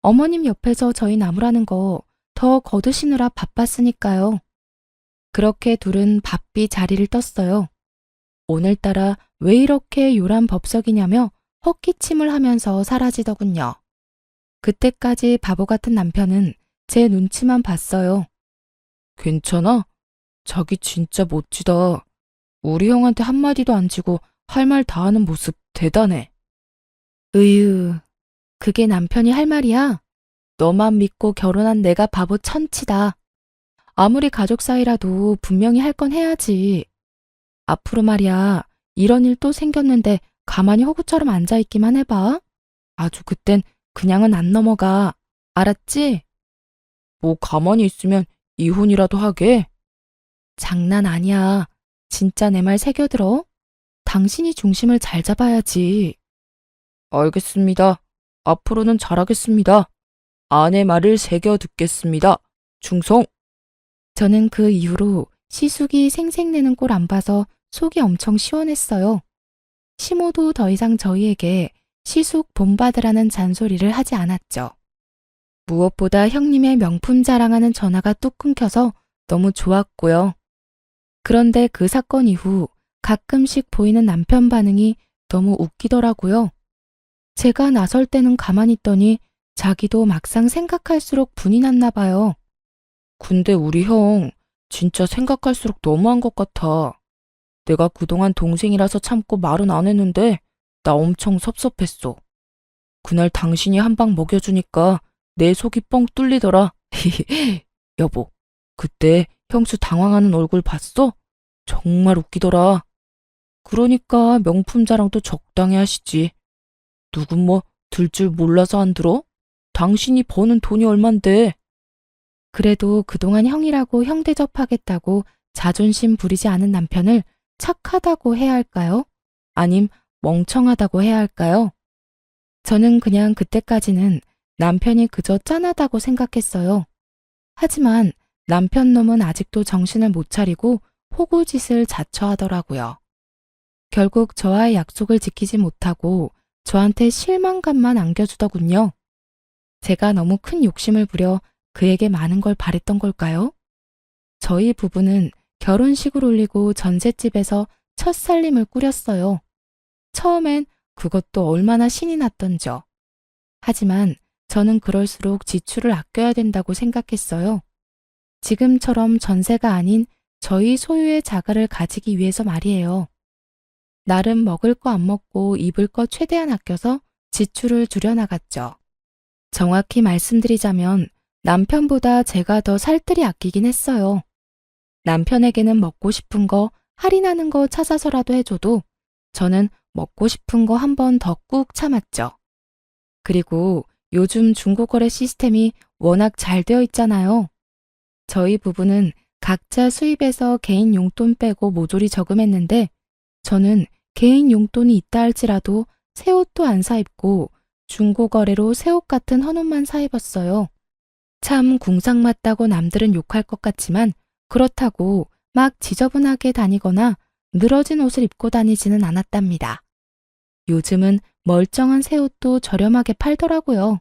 어머님 옆에서 저희 나무라는 거 더 거두시느라 바빴으니까요. 그렇게 둘은 바삐 자리를 떴어요. 오늘따라 왜 이렇게 요란 법석이냐며 헛기침을 하면서 사라지더군요. 그때까지 바보 같은 남편은 제 눈치만 봤어요. 괜찮아? 자기 진짜 멋지다. 우리 형한테 한마디도 안 지고 할 말 다 하는 모습 대단해. 으유, 그게 남편이 할 말이야? 너만 믿고 결혼한 내가 바보 천치다. 아무리 가족 사이라도 분명히 할 건 해야지. 앞으로 말이야, 이런 일 또 생겼는데 가만히 호구처럼 앉아있기만 해봐. 아주 그땐 그냥은 안 넘어가. 알았지? 뭐 가만히 있으면 이혼이라도 하게? 장난 아니야. 진짜 내 말 새겨들어. 당신이 중심을 잘 잡아야지. 알겠습니다. 앞으로는 잘하겠습니다. 아내 말을 새겨 듣겠습니다. 충성! 저는 그 이후로 시숙이 생색내는 꼴 안 봐서 속이 엄청 시원했어요. 시모도 더 이상 저희에게 시숙 본받으라는 잔소리를 하지 않았죠. 무엇보다 형님의 명품 자랑하는 전화가 뚝 끊겨서 너무 좋았고요. 그런데 그 사건 이후 가끔씩 보이는 남편 반응이 너무 웃기더라고요. 제가 나설 때는 가만히 있더니 자기도 막상 생각할수록 분이 났나 봐요. 근데 우리 형 진짜 생각할수록 너무한 것 같아. 내가 그동안 동생이라서 참고 말은 안 했는데 나 엄청 섭섭했어. 그날 당신이 한 방 먹여주니까 내 속이 뻥 뚫리더라. 여보, 그때 형수 당황하는 얼굴 봤어? 정말 웃기더라. 그러니까 명품 자랑도 적당히 하시지. 누군 뭐 들 줄 몰라서 안 들어? 당신이 버는 돈이 얼만데. 그래도 그동안 형이라고 형 대접하겠다고 자존심 부리지 않은 남편을 착하다고 해야 할까요? 아님 멍청하다고 해야 할까요? 저는 그냥 그때까지는 남편이 그저 짠하다고 생각했어요. 하지만 남편 놈은 아직도 정신을 못 차리고 호구짓을 자처하더라고요. 결국 저와의 약속을 지키지 못하고 저한테 실망감만 안겨주더군요. 제가 너무 큰 욕심을 부려 그에게 많은 걸 바랬던 걸까요? 저희 부부는 결혼식을 올리고 전셋집에서 첫 살림을 꾸렸어요. 처음엔 그것도 얼마나 신이 났던죠. 하지만 저는 그럴수록 지출을 아껴야 된다고 생각했어요. 지금처럼 전세가 아닌 저희 소유의 자가를 가지기 위해서 말이에요. 나름 먹을 거 안 먹고 입을 거 최대한 아껴서 지출을 줄여나갔죠. 정확히 말씀드리자면 남편보다 제가 더 살뜰히 아끼긴 했어요. 남편에게는 먹고 싶은 거, 할인하는 거 찾아서라도 해줘도 저는 먹고 싶은 거 한 번 더 꾹 참았죠. 그리고 요즘 중고거래 시스템이 워낙 잘 되어 있잖아요. 저희 부부는 각자 수입에서 개인 용돈 빼고 모조리 저금했는데 저는 개인 용돈이 있다 할지라도 새 옷도 안 사 입고 중고거래로 새 옷 같은 헌옷만 사 입었어요. 참 궁상맞다고 남들은 욕할 것 같지만 그렇다고 막 지저분하게 다니거나 늘어진 옷을 입고 다니지는 않았답니다. 요즘은 멀쩡한 새 옷도 저렴하게 팔더라고요.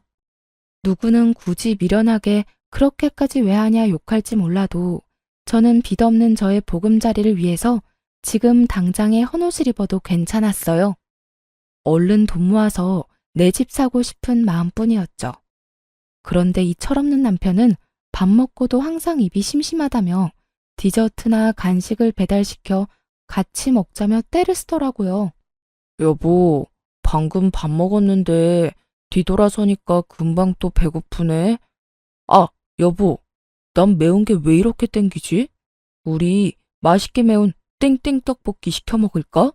누구는 굳이 미련하게 그렇게까지 왜 하냐 욕할지 몰라도 저는 빚 없는 저의 보금자리를 위해서 지금 당장에 헌옷을 입어도 괜찮았어요. 얼른 돈 모아서 내 집 사고 싶은 마음뿐이었죠. 그런데 이 철없는 남편은 밥 먹고도 항상 입이 심심하다며 디저트나 간식을 배달시켜 같이 먹자며 떼를 쓰더라고요. 여보, 방금 밥 먹었는데 뒤돌아서니까 금방 또 배고프네. 아, 여보, 난 매운 게 왜 이렇게 땡기지? 우리 맛있게 매운 땡땡 떡볶이 시켜 먹을까?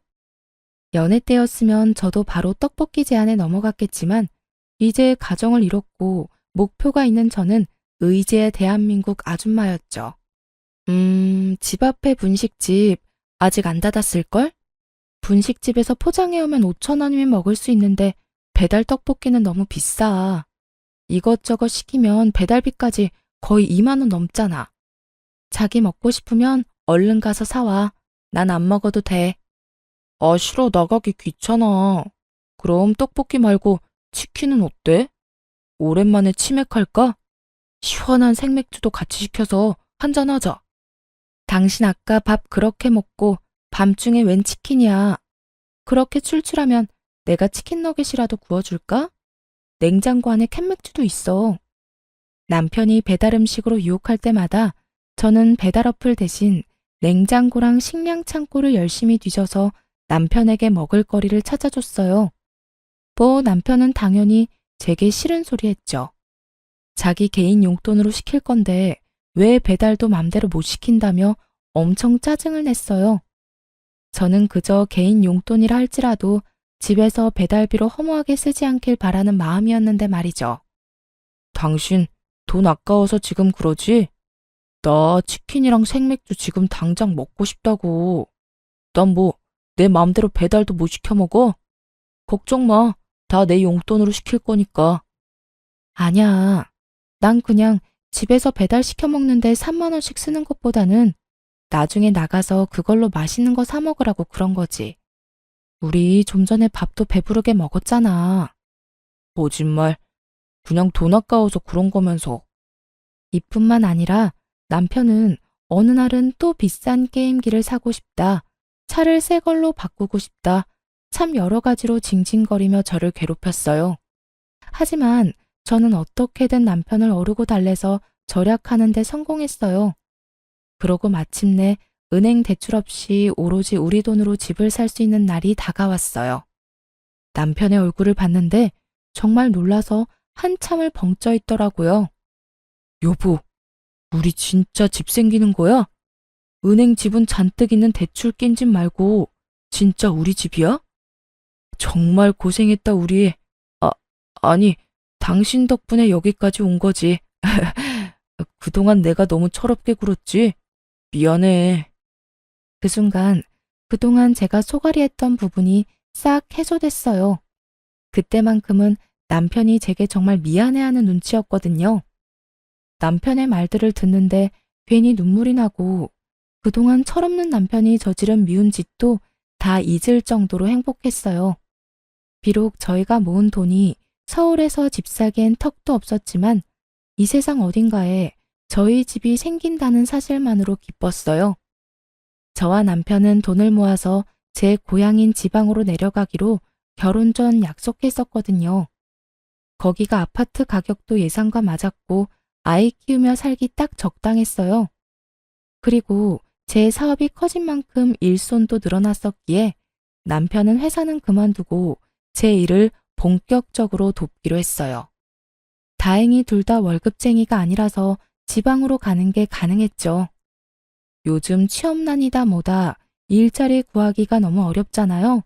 연애 때였으면 저도 바로 떡볶이 제안에 넘어갔겠지만 이제 가정을 이뤘고 목표가 있는 저는 의지의 대한민국 아줌마였죠. 집 앞에 분식집 아직 안 닫았을걸? 분식집에서 포장해오면 5,000원이면 먹을 수 있는데 배달 떡볶이는 너무 비싸. 이것저것 시키면 배달비까지 거의 2만 원 넘잖아. 자기 먹고 싶으면 얼른 가서 사와. 난 안 먹어도 돼. 아, 싫어. 나가기 귀찮아. 그럼 떡볶이 말고 치킨은 어때? 오랜만에 치맥할까? 시원한 생맥주도 같이 시켜서 한잔하자. 당신 아까 밥 그렇게 먹고 밤중에 웬 치킨이야. 그렇게 출출하면 내가 치킨 너겟이라도 구워줄까? 냉장고 안에 캔맥주도 있어. 남편이 배달 음식으로 유혹할 때마다 저는 배달 어플 대신 냉장고랑 식량 창고를 열심히 뒤져서 남편에게 먹을 거리를 찾아줬어요. 뭐 남편은 당연히 제게 싫은 소리 했죠. 자기 개인 용돈으로 시킬 건데 왜 배달도 맘대로 못 시킨다며 엄청 짜증을 냈어요. 저는 그저 개인 용돈이라 할지라도 집에서 배달비로 허무하게 쓰지 않길 바라는 마음이었는데 말이죠. 당신 돈 아까워서 지금 그러지? 나 치킨이랑 생맥주 지금 당장 먹고 싶다고. 난 뭐 내 맘대로 배달도 못 시켜 먹어? 걱정 마. 다 내 용돈으로 시킬 거니까. 아니야. 난 그냥 집에서 배달 시켜 먹는데 3만 원씩 쓰는 것보다는 나중에 나가서 그걸로 맛있는 거 사 먹으라고 그런 거지. 우리 좀 전에 밥도 배부르게 먹었잖아. 거짓말. 그냥 돈 아까워서 그런 거면서. 이뿐만 아니라 남편은 어느 날은 또 비싼 게임기를 사고 싶다. 차를 새 걸로 바꾸고 싶다. 참 여러 가지로 징징거리며 저를 괴롭혔어요. 하지만 저는 어떻게든 남편을 어르고 달래서 절약하는 데 성공했어요. 그러고 마침내 은행 대출 없이 오로지 우리 돈으로 집을 살 수 있는 날이 다가왔어요. 남편의 얼굴을 봤는데 정말 놀라서 한참을 벙쪄 있더라고요. 여보, 우리 진짜 집 생기는 거야? 은행 지분 잔뜩 있는 대출 낀 집 말고 진짜 우리 집이야? 정말 고생했다 우리. 아니, 당신 덕분에 여기까지 온 거지. 그동안 내가 너무 철없게 굴었지? 미안해. 그 순간 그동안 제가 소갈이 했던 부분이 싹 해소됐어요. 그때만큼은 남편이 제게 정말 미안해하는 눈치였거든요. 남편의 말들을 듣는데 괜히 눈물이 나고 그동안 철없는 남편이 저지른 미운 짓도 다 잊을 정도로 행복했어요. 비록 저희가 모은 돈이 서울에서 집 사기엔 턱도 없었지만 이 세상 어딘가에 저희 집이 생긴다는 사실만으로 기뻤어요. 저와 남편은 돈을 모아서 제 고향인 지방으로 내려가기로 결혼 전 약속했었거든요. 거기가 아파트 가격도 예상과 맞았고 아이 키우며 살기 딱 적당했어요. 그리고 제 사업이 커진 만큼 일손도 늘어났었기에 남편은 회사는 그만두고 제 일을 본격적으로 돕기로 했어요. 다행히 둘 다 월급쟁이가 아니라서 지방으로 가는 게 가능했죠. 요즘 취업난이다 뭐다 일자리 구하기가 너무 어렵잖아요.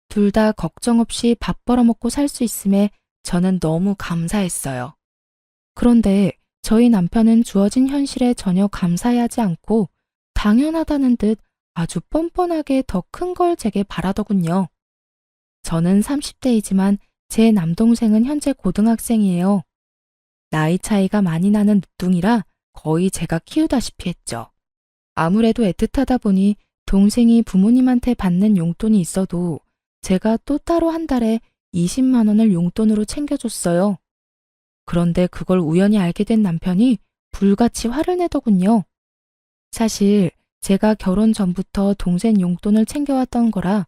둘 다 걱정 없이 밥 벌어먹고 살 수 있음에 저는 너무 감사했어요. 그런데 저희 남편은 주어진 현실에 전혀 감사해하지 않고 당연하다는 듯 아주 뻔뻔하게 더 큰 걸 제게 바라더군요. 저는 30대이지만 제 남동생은 현재 고등학생이에요. 나이 차이가 많이 나는 늦둥이라 거의 제가 키우다시피 했죠. 아무래도 애틋하다 보니 동생이 부모님한테 받는 용돈이 있어도 제가 또 따로 한 달에 20만 원을 용돈으로 챙겨줬어요. 그런데 그걸 우연히 알게 된 남편이 불같이 화를 내더군요. 사실 제가 결혼 전부터 동생 용돈을 챙겨왔던 거라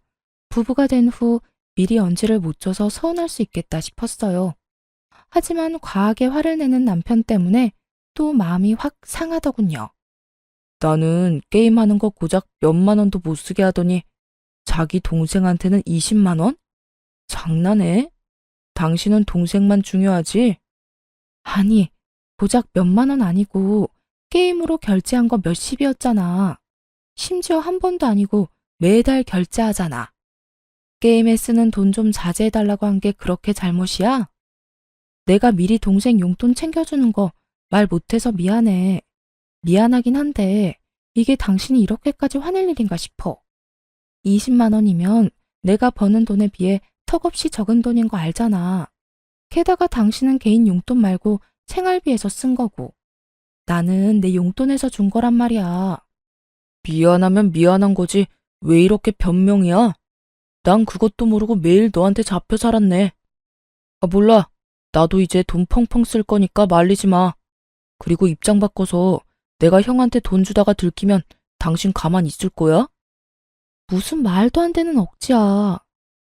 부부가 된 후 미리 언지를 못 줘서 서운할 수 있겠다 싶었어요. 하지만 과하게 화를 내는 남편 때문에 또 마음이 확 상하더군요. 나는 게임하는 거 고작 몇만 원도 못 쓰게 하더니 자기 동생한테는 20만 원? 장난해? 당신은 동생만 중요하지? 아니, 고작 몇만 원 아니고 게임으로 결제한 거 몇십이었잖아. 심지어 한 번도 아니고 매달 결제하잖아. 게임에 쓰는 돈 좀 자제해달라고 한 게 그렇게 잘못이야? 내가 미리 동생 용돈 챙겨주는 거 말 못해서 미안해. 미안하긴 한데 이게 당신이 이렇게까지 화낼 일인가 싶어. 20만 원이면 내가 버는 돈에 비해 턱없이 적은 돈인 거 알잖아. 게다가 당신은 개인 용돈 말고 생활비에서 쓴 거고. 나는 내 용돈에서 준 거란 말이야. 미안하면 미안한 거지 왜 이렇게 변명이야? 난 그것도 모르고 매일 너한테 잡혀 살았네. 몰라. 나도 이제 돈 펑펑 쓸 거니까 말리지 마. 그리고 입장 바꿔서 내가 형한테 돈 주다가 들키면 당신 가만 있을 거야? 무슨 말도 안 되는 억지야.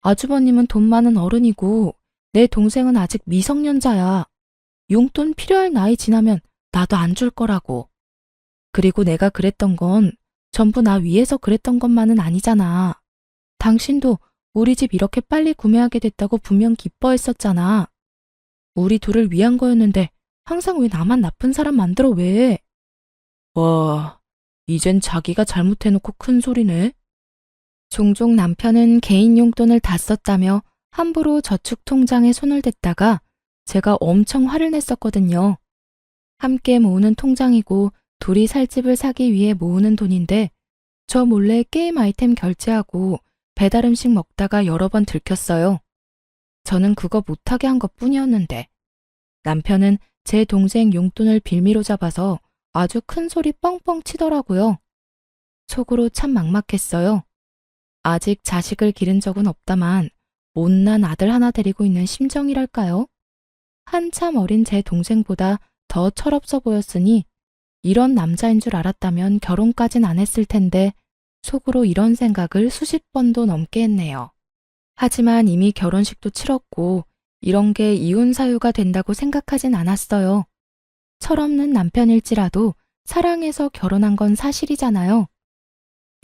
아주버님은 돈 많은 어른이고 내 동생은 아직 미성년자야. 용돈 필요할 나이 지나면 나도 안 줄 거라고. 그리고 내가 그랬던 건 전부 나 위해서 그랬던 것만은 아니잖아. 당신도 우리 집 이렇게 빨리 구매하게 됐다고 분명 기뻐했었잖아. 우리 둘을 위한 거였는데 항상 왜 나만 나쁜 사람 만들어 왜? 와, 이젠 자기가 잘못해놓고 큰 소리네. 종종 남편은 개인 용돈을 다 썼다며 함부로 저축 통장에 손을 댔다가 제가 엄청 화를 냈었거든요. 함께 모으는 통장이고 둘이 살 집을 사기 위해 모으는 돈인데 저 몰래 게임 아이템 결제하고 배달 음식 먹다가 여러 번 들켰어요. 저는 그거 못하게 한 것뿐이었는데 남편은 제 동생 용돈을 빌미로 잡아서 아주 큰 소리 뻥뻥 치더라고요. 속으로 참 막막했어요. 아직 자식을 기른 적은 없다만 못난 아들 하나 데리고 있는 심정이랄까요? 한참 어린 제 동생보다 더 철없어 보였으니 이런 남자인 줄 알았다면 결혼까진 안 했을 텐데 속으로 이런 생각을 수십 번도 넘게 했네요. 하지만 이미 결혼식도 치렀고 이런 게 이혼 사유가 된다고 생각하진 않았어요. 철없는 남편일지라도 사랑해서 결혼한 건 사실이잖아요.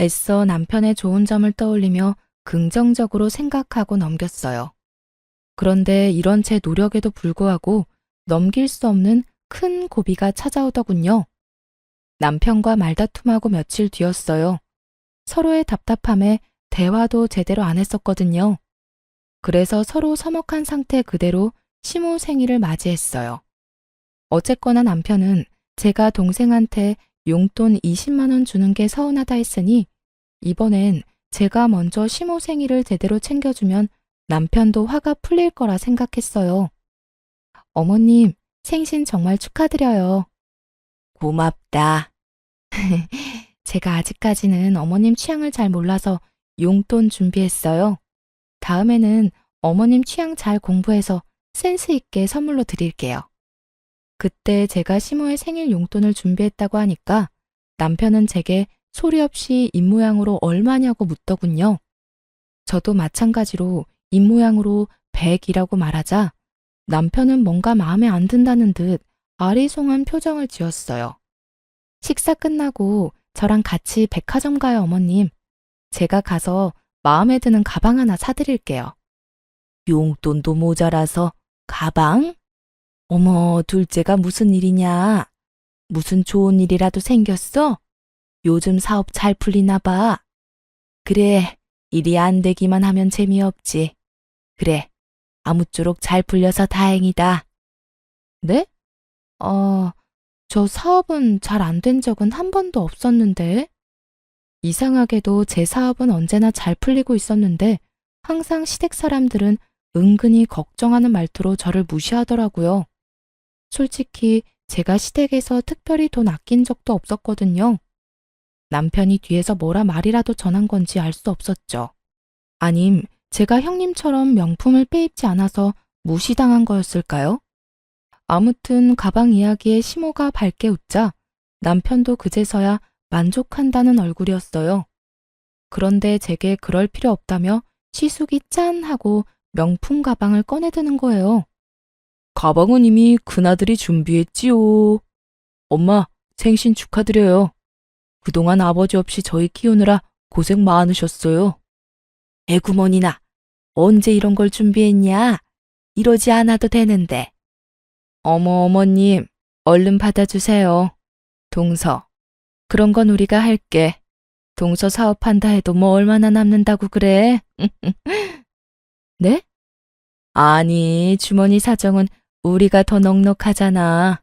애써 남편의 좋은 점을 떠올리며 긍정적으로 생각하고 넘겼어요. 그런데 이런 제 노력에도 불구하고 넘길 수 없는 큰 고비가 찾아오더군요. 남편과 말다툼하고 며칠 뒤였어요. 서로의 답답함에 대화도 제대로 안 했었거든요. 그래서 서로 서먹한 상태 그대로 시모 생일을 맞이했어요. 어쨌거나 남편은 제가 동생한테 용돈 20만 원 주는 게 서운하다 했으니 이번엔 제가 먼저 시모 생일을 제대로 챙겨주면 남편도 화가 풀릴 거라 생각했어요. 어머님, 생신 정말 축하드려요. 고맙다. 제가 아직까지는 어머님 취향을 잘 몰라서 용돈 준비했어요. 다음에는 어머님 취향 잘 공부해서 센스 있게 선물로 드릴게요. 그때 제가 시모의 생일 용돈을 준비했다고 하니까 남편은 제게 소리 없이 입모양으로 얼마냐고 묻더군요. 저도 마찬가지로 입모양으로 100이라고 말하자 남편은 뭔가 마음에 안 든다는 듯 아리송한 표정을 지었어요. 식사 끝나고 저랑 같이 백화점 가요, 어머님. 제가 가서 마음에 드는 가방 하나 사드릴게요. 용돈도 모자라서 가방? 어머, 둘째가 무슨 일이냐? 무슨 좋은 일이라도 생겼어? 요즘 사업 잘 풀리나 봐. 그래, 일이 안 되기만 하면 재미없지. 그래, 아무쪼록 잘 풀려서 다행이다. 네? 저 사업은 잘 안 된 적은 한 번도 없었는데. 이상하게도 제 사업은 언제나 잘 풀리고 있었는데 항상 시댁 사람들은 은근히 걱정하는 말투로 저를 무시하더라고요. 솔직히 제가 시댁에서 특별히 돈 아낀 적도 없었거든요. 남편이 뒤에서 뭐라 말이라도 전한 건지 알 수 없었죠. 아님 제가 형님처럼 명품을 빼입지 않아서 무시당한 거였을까요? 아무튼 가방 이야기에 시모가 밝게 웃자 남편도 그제서야 만족한다는 얼굴이었어요. 그런데 제게 그럴 필요 없다며 시숙이 짠 하고 명품 가방을 꺼내드는 거예요. 가방은 이미 큰아들이 준비했지요. 엄마, 생신 축하드려요. 그동안 아버지 없이 저희 키우느라 고생 많으셨어요. 애구머니나, 언제 이런 걸 준비했냐? 이러지 않아도 되는데. 어머, 어머님, 얼른 받아주세요. 동서, 그런 건 우리가 할게. 동서 사업한다 해도 뭐 얼마나 남는다고 그래? 네? 아니, 주머니 사정은 우리가 더 넉넉하잖아.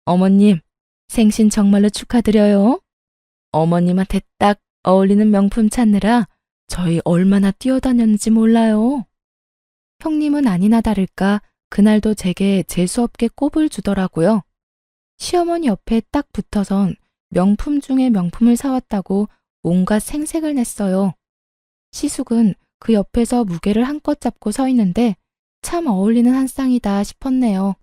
어머님, 생신 정말로 축하드려요. 어머님한테 딱 어울리는 명품 찾느라 저희 얼마나 뛰어다녔는지 몰라요. 형님은 아니나 다를까 그날도 제게 재수없게 꼽을 주더라고요. 시어머니 옆에 딱 붙어선 명품 중에 명품을 사왔다고 온갖 생색을 냈어요. 시숙은 그 옆에서 무게를 한껏 잡고 서 있는데 참 어울리는 한 쌍이다 싶었네요.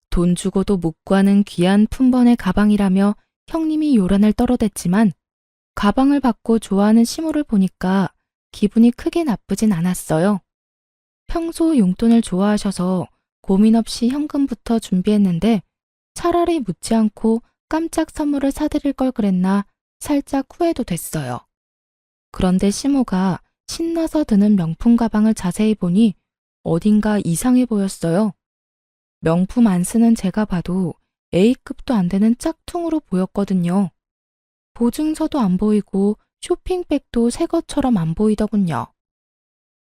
돈 주고도 못 구하는 귀한 품번의 가방이라며 형님이 요란을 떨어댔지만 가방을 받고 좋아하는 시모를 보니까 기분이 크게 나쁘진 않았어요. 평소 용돈을 좋아하셔서 고민 없이 현금부터 준비했는데 차라리 묻지 않고 깜짝 선물을 사드릴 걸 그랬나 살짝 후회도 됐어요. 그런데 시모가 신나서 드는 명품 가방을 자세히 보니 어딘가 이상해 보였어요. 명품 안 쓰는 제가 봐도 A급도 안 되는 짝퉁으로 보였거든요. 보증서도 안 보이고 쇼핑백도 새 것처럼 안 보이더군요.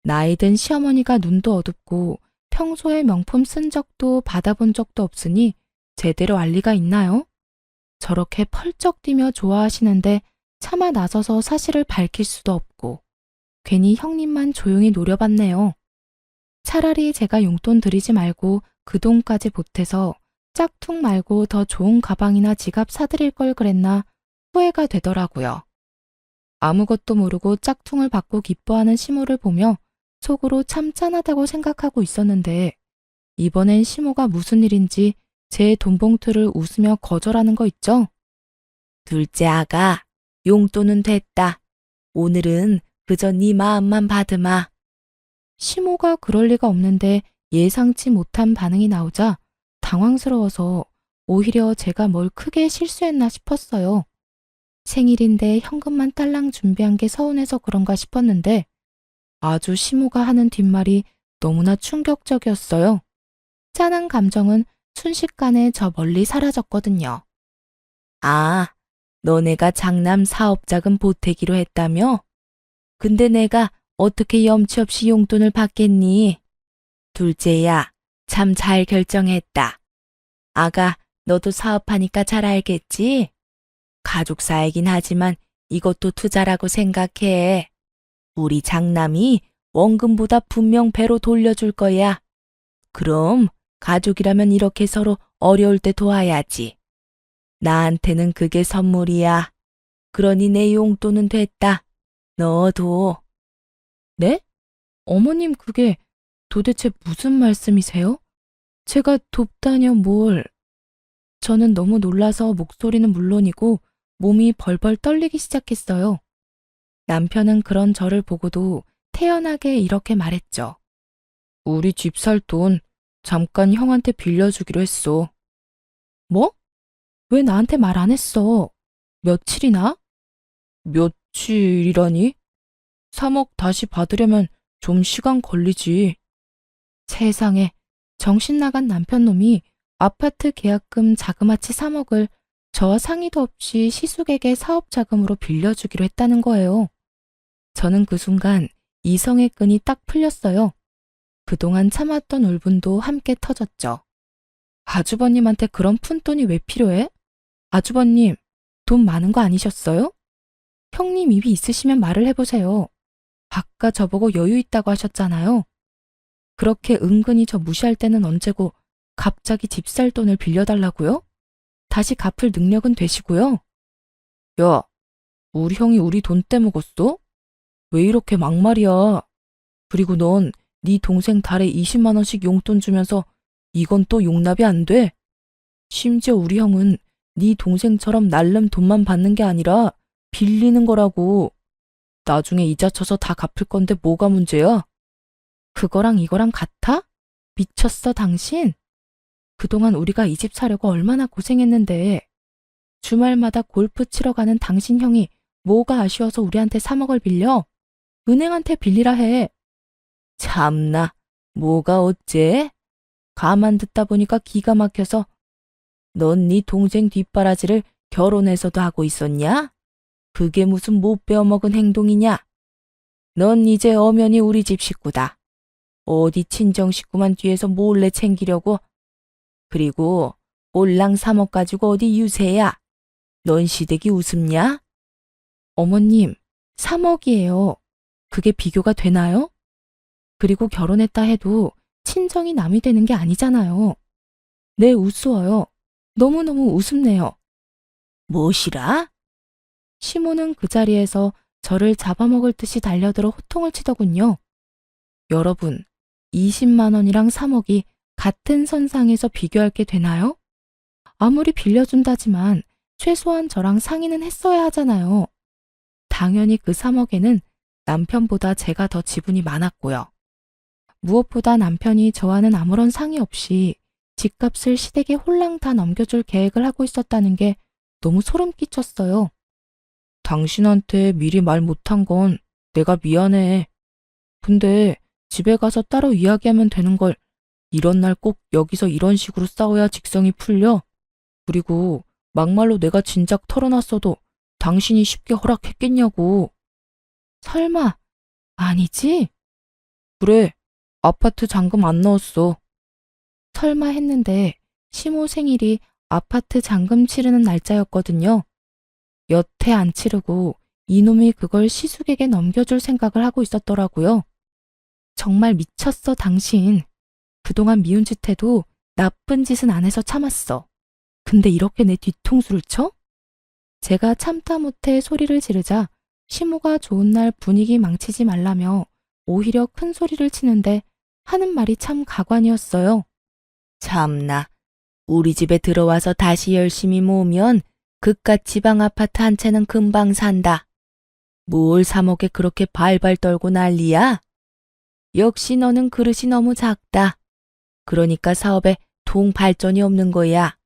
나이 든 시어머니가 눈도 어둡고 평소에 명품 쓴 적도 받아본 적도 없으니 제대로 알 리가 있나요? 저렇게 펄쩍 뛰며 좋아하시는데 차마 나서서 사실을 밝힐 수도 없고 괜히 형님만 조용히 노려봤네요. 차라리 제가 용돈 드리지 말고 그 돈까지 보태서 짝퉁 말고 더 좋은 가방이나 지갑 사드릴 걸 그랬나 후회가 되더라고요. 아무것도 모르고 짝퉁을 받고 기뻐하는 시모를 보며 속으로 참 짠하다고 생각하고 있었는데 이번엔 시모가 무슨 일인지 제 돈봉투를 웃으며 거절하는 거 있죠? 둘째 아가, 용돈은 됐다. 오늘은 그저 네 마음만 받으마. 시모가 그럴 리가 없는데 예상치 못한 반응이 나오자 당황스러워서 오히려 제가 뭘 크게 실수했나 싶었어요. 생일인데 현금만 딸랑 준비한 게 서운해서 그런가 싶었는데 아주 시모가 하는 뒷말이 너무나 충격적이었어요. 짠한 감정은 순식간에 저 멀리 사라졌거든요. 아, 너네가 장남 사업 자금 보태기로 했다며? 근데 내가 어떻게 염치 없이 용돈을 받겠니? 둘째야, 참 잘 결정했다. 아가, 너도 사업하니까 잘 알겠지? 가족사이긴 하지만 이것도 투자라고 생각해. 우리 장남이 원금보다 분명 배로 돌려줄 거야. 그럼 가족이라면 이렇게 서로 어려울 때 도와야지. 나한테는 그게 선물이야. 그러니 내 용돈은 됐다. 너도. 네? 어머님 그게 도대체 무슨 말씀이세요? 제가 돕다녀 뭘. 저는 너무 놀라서 목소리는 물론이고 몸이 벌벌 떨리기 시작했어요. 남편은 그런 저를 보고도 태연하게 이렇게 말했죠. 우리 집 살 돈 잠깐 형한테 빌려주기로 했어. 뭐? 왜 나한테 말 안 했어? 며칠이나? 며칠이라니? 3억 다시 받으려면 좀 시간 걸리지. 세상에, 정신 나간 남편놈이 아파트 계약금 자그마치 3억을 저와 상의도 없이 시숙에게 사업 자금으로 빌려주기로 했다는 거예요. 저는 그 순간 이성의 끈이 딱 풀렸어요. 그동안 참았던 울분도 함께 터졌죠. 아주버님한테 그런 푼돈이 왜 필요해? 아주버님, 돈 많은 거 아니셨어요? 형님 입이 있으시면 말을 해보세요. 아까 저보고 여유 있다고 하셨잖아요. 그렇게 은근히 저 무시할 때는 언제고 갑자기 집 살 돈을 빌려달라고요? 다시 갚을 능력은 되시고요. 야, 우리 형이 우리 돈 떼먹었어? 왜 이렇게 막말이야? 그리고 넌 네 동생 달에 20만 원씩 용돈 주면서 이건 또 용납이 안 돼. 심지어 우리 형은 네 동생처럼 날름 돈만 받는 게 아니라 빌리는 거라고. 나중에 이자 쳐서 다 갚을 건데 뭐가 문제야? 그거랑 이거랑 같아? 미쳤어 당신? 그동안 우리가 이 집 사려고 얼마나 고생했는데 주말마다 골프 치러 가는 당신 형이 뭐가 아쉬워서 우리한테 3억을 빌려? 은행한테 빌리라 해. 참나, 뭐가 어째? 가만 듣다 보니까 기가 막혀서 넌 네 동생 뒷바라지를 결혼해서도 하고 있었냐? 그게 무슨 못 배워먹은 행동이냐? 넌 이제 엄연히 우리 집 식구다. 어디 친정 식구만 뒤에서 몰래 챙기려고? 그리고 올랑 3억 가지고 어디 유세야? 넌 시댁이 우습냐? 어머님, 3억이에요. 그게 비교가 되나요? 그리고 결혼했다 해도 친정이 남이 되는 게 아니잖아요. 네, 우스워요. 너무너무 우습네요. 무엇이라? 시모는 그 자리에서 저를 잡아먹을 듯이 달려들어 호통을 치더군요. 여러분, 20만 원이랑 3억이 같은 선상에서 비교할 게 되나요? 아무리 빌려준다지만 최소한 저랑 상의는 했어야 하잖아요. 당연히 그 3억에는 남편보다 제가 더 지분이 많았고요. 무엇보다 남편이 저와는 아무런 상의 없이 집값을 시댁에 홀랑 다 넘겨줄 계획을 하고 있었다는 게 너무 소름 끼쳤어요. 당신한테 미리 말 못한 건 내가 미안해. 근데 집에 가서 따로 이야기하면 되는 걸 이런 날 꼭 여기서 이런 식으로 싸워야 직성이 풀려? 그리고 막말로 내가 진작 털어놨어도 당신이 쉽게 허락했겠냐고. 설마 아니지? 그래, 아파트 잔금 안 넣었어. 설마 했는데 시모 생일이 아파트 잔금 치르는 날짜였거든요. 여태 안 치르고 이놈이 그걸 시숙에게 넘겨줄 생각을 하고 있었더라고요. 정말 미쳤어, 당신. 그동안 미운 짓 해도 나쁜 짓은 안 해서 참았어. 근데 이렇게 내 뒤통수를 쳐? 제가 참다 못해 소리를 지르자 시모가 좋은 날 분위기 망치지 말라며 오히려 큰 소리를 치는데 하는 말이 참 가관이었어요. 참나, 우리 집에 들어와서 다시 열심히 모으면 그깟 지방 아파트 한 채는 금방 산다. 뭘 3억에 그렇게 발발 떨고 난리야? 역시 너는 그릇이 너무 작다. 그러니까 사업에 동 발전이 없는 거야.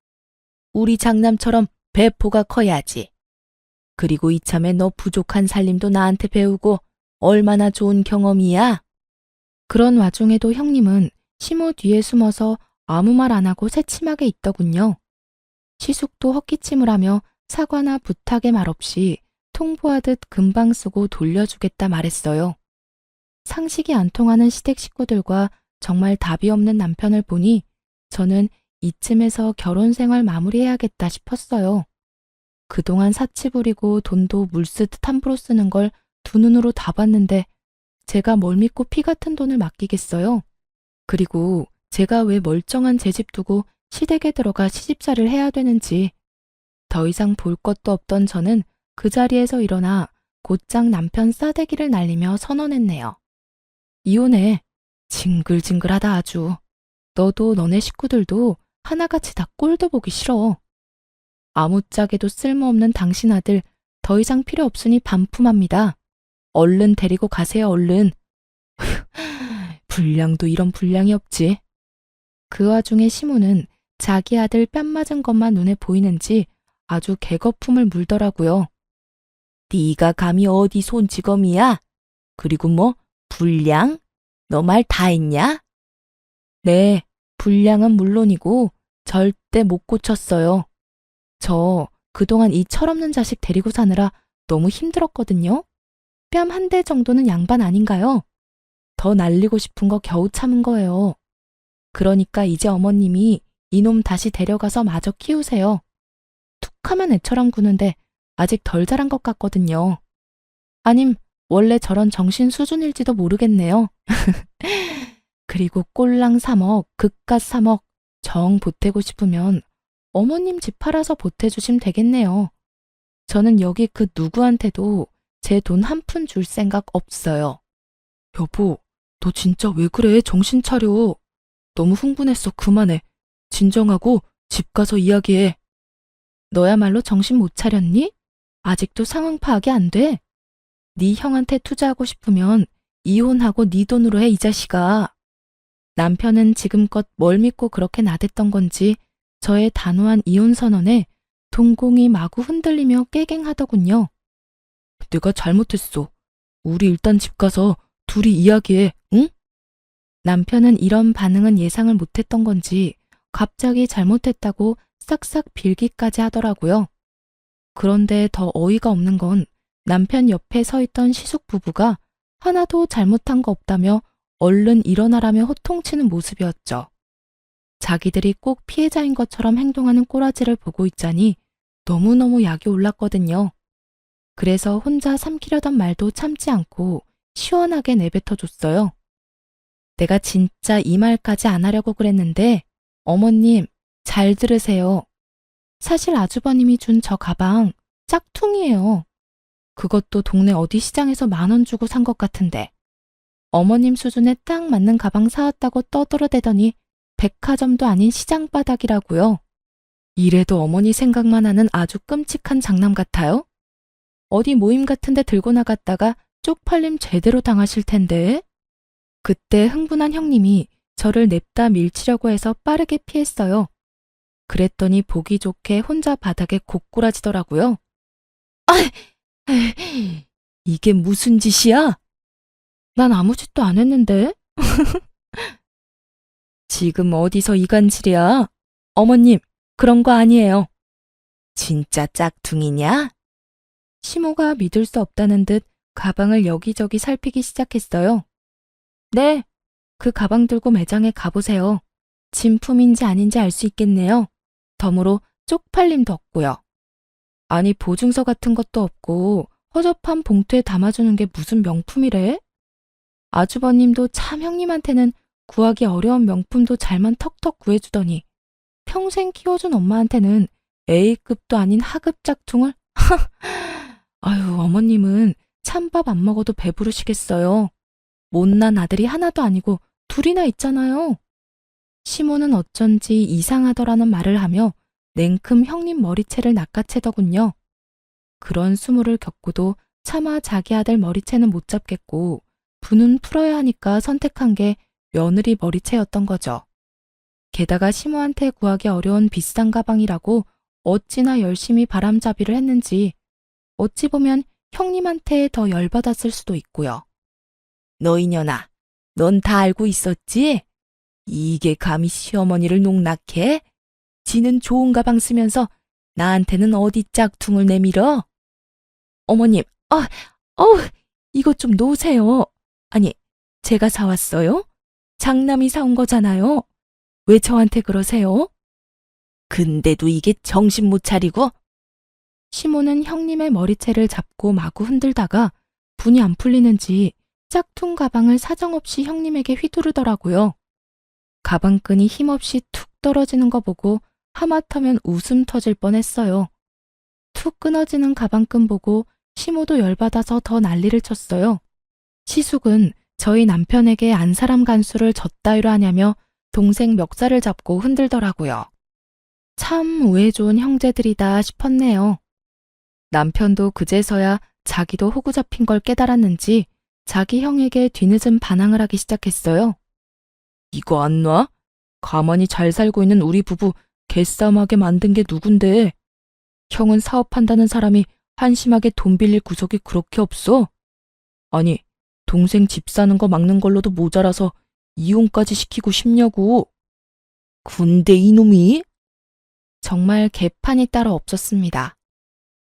우리 장남처럼 배포가 커야지. 그리고 이참에 너 부족한 살림도 나한테 배우고 얼마나 좋은 경험이야? 그런 와중에도 형님은 시모 뒤에 숨어서 아무 말 안 하고 새침하게 있더군요. 시숙도 헛기침을 하며 사과나 부탁의 말 없이 통보하듯 금방 쓰고 돌려주겠다 말했어요. 상식이 안 통하는 시댁 식구들과 정말 답이 없는 남편을 보니 저는 이쯤에서 결혼 생활 마무리해야겠다 싶었어요. 그동안 사치 부리고 돈도 물 쓰듯 함부로 쓰는 걸 두 눈으로 다 봤는데 제가 뭘 믿고 피 같은 돈을 맡기겠어요? 그리고 제가 왜 멀쩡한 제 집 두고 시댁에 들어가 시집살이를 해야 되는지. 더 이상 볼 것도 없던 저는 그 자리에서 일어나 곧장 남편 싸대기를 날리며 선언했네요. 이혼해. 징글징글하다 아주. 너도 너네 식구들도 하나같이 다 꼴도 보기 싫어. 아무짝에도 쓸모없는 당신 아들 더 이상 필요 없으니 반품합니다. 얼른 데리고 가세요, 얼른. 불량도 이런 불량이 없지. 그 와중에 시모는 자기 아들 뺨 맞은 것만 눈에 보이는지 아주 개거품을 물더라고요. 네가 감히 어디 손찌검이야? 그리고 뭐 불량? 너 말 다 했냐? 네, 불량은 물론이고 절대 못 고쳤어요. 저 그동안 이 철없는 자식 데리고 사느라 너무 힘들었거든요. 뺨 한 대 정도는 양반 아닌가요? 더 날리고 싶은 거 겨우 참은 거예요. 그러니까 이제 어머님이 이놈 다시 데려가서 마저 키우세요. 툭하면 애처럼 구는데 아직 덜 자란 것 같거든요. 아님 원래 저런 정신 수준일지도 모르겠네요. 그리고 꼴랑 3억, 그깟 3억 정 보태고 싶으면 어머님 집 팔아서 보태주시면 되겠네요. 저는 여기 그 누구한테도 제 돈 한 푼 줄 생각 없어요. 여보, 너 진짜 왜 그래? 정신 차려. 너무 흥분했어. 그만해. 진정하고 집 가서 이야기해. 너야말로 정신 못 차렸니? 아직도 상황 파악이 안 돼? 네 형한테 투자하고 싶으면 이혼하고 네 돈으로 해, 이 자식아. 남편은 지금껏 뭘 믿고 그렇게 나댔던 건지 저의 단호한 이혼 선언에 동공이 마구 흔들리며 깨갱하더군요. 내가 잘못했어. 우리 일단 집 가서 둘이 이야기해, 응? 남편은 이런 반응은 예상을 못했던 건지 갑자기 잘못했다고 싹싹 빌기까지 하더라고요. 그런데 더 어이가 없는 건 남편 옆에 서 있던 시숙 부부가 하나도 잘못한 거 없다며 얼른 일어나라며 호통치는 모습이었죠. 자기들이 꼭 피해자인 것처럼 행동하는 꼬라지를 보고 있자니 너무너무 약이 올랐거든요. 그래서 혼자 삼키려던 말도 참지 않고 시원하게 내뱉어줬어요. 내가 진짜 이 말까지 안 하려고 그랬는데 어머님 잘 들으세요. 사실 아주버님이 준 저 가방 짝퉁이에요. 그것도 동네 어디 시장에서 10,000원 주고 산 것 같은데. 어머님 수준에 딱 맞는 가방 사왔다고 떠들어대더니 백화점도 아닌 시장 바닥이라고요. 이래도 어머니 생각만 하는 아주 끔찍한 장남 같아요. 어디 모임 같은 데 들고 나갔다가 쪽팔림 제대로 당하실 텐데. 그때 흥분한 형님이 저를 냅다 밀치려고 해서 빠르게 피했어요. 그랬더니 보기 좋게 혼자 바닥에 고꾸라지더라고요. 아, 이게 무슨 짓이야? 난 아무 짓도 안 했는데. 지금 어디서 이간질이야? 어머님, 그런 거 아니에요. 진짜 짝퉁이냐? 시모가 믿을 수 없다는 듯 가방을 여기저기 살피기 시작했어요. 네, 그 가방 들고 매장에 가보세요. 진품인지 아닌지 알 수 있겠네요. 덤으로 쪽팔림도 없고요. 아니, 보증서 같은 것도 없고 허접한 봉투에 담아주는 게 무슨 명품이래? 아주버님도 참 형님한테는 구하기 어려운 명품도 잘만 턱턱 구해주더니 평생 키워준 엄마한테는 A급도 아닌 하급 짝퉁을? 아유, 어머님은 찬밥 안 먹어도 배부르시겠어요. 못난 아들이 하나도 아니고 둘이나 있잖아요. 시모는 어쩐지 이상하더라는 말을 하며 냉큼 형님 머리채를 낚아채더군요. 그런 수모를 겪고도 차마 자기 아들 머리채는 못 잡겠고 분은 풀어야 하니까 선택한 게 며느리 머리채였던 거죠. 게다가 시모한테 구하기 어려운 비싼 가방이라고 어찌나 열심히 바람잡이를 했는지 어찌 보면 형님한테 더 열받았을 수도 있고요. 너 이년아, 넌 다 알고 있었지? 이게 감히 시어머니를 농락해? 지는 좋은 가방 쓰면서 나한테는 어디 짝퉁을 내밀어? 어머님, 이것 좀 놓으세요. 아니, 제가 사왔어요? 장남이 사온 거잖아요. 왜 저한테 그러세요? 근데도 이게 정신 못 차리고? 시모는 형님의 머리채를 잡고 마구 흔들다가 분이 안 풀리는지 짝퉁 가방을 사정없이 형님에게 휘두르더라고요. 가방끈이 힘없이 툭 떨어지는 거 보고 하마터면 웃음 터질 뻔했어요. 툭 끊어지는 가방끈 보고 시모도 열받아서 더 난리를 쳤어요. 시숙은 저희 남편에게 안사람 간수를 젖따위로 하냐며 동생 멱살을 잡고 흔들더라고요. 참 우애 좋은 형제들이다 싶었네요. 남편도 그제서야 자기도 호구 잡힌 걸 깨달았는지 자기 형에게 뒤늦은 반항을 하기 시작했어요. 이거 안 놔? 가만히 잘 살고 있는 우리 부부 개싸움하게 만든 게 누군데? 형은 사업한다는 사람이 한심하게 돈 빌릴 구석이 그렇게 없어? 아니, 동생 집 사는 거 막는 걸로도 모자라서 이혼까지 시키고 싶냐고. 군대 이놈이? 정말 개판이 따로 없었습니다.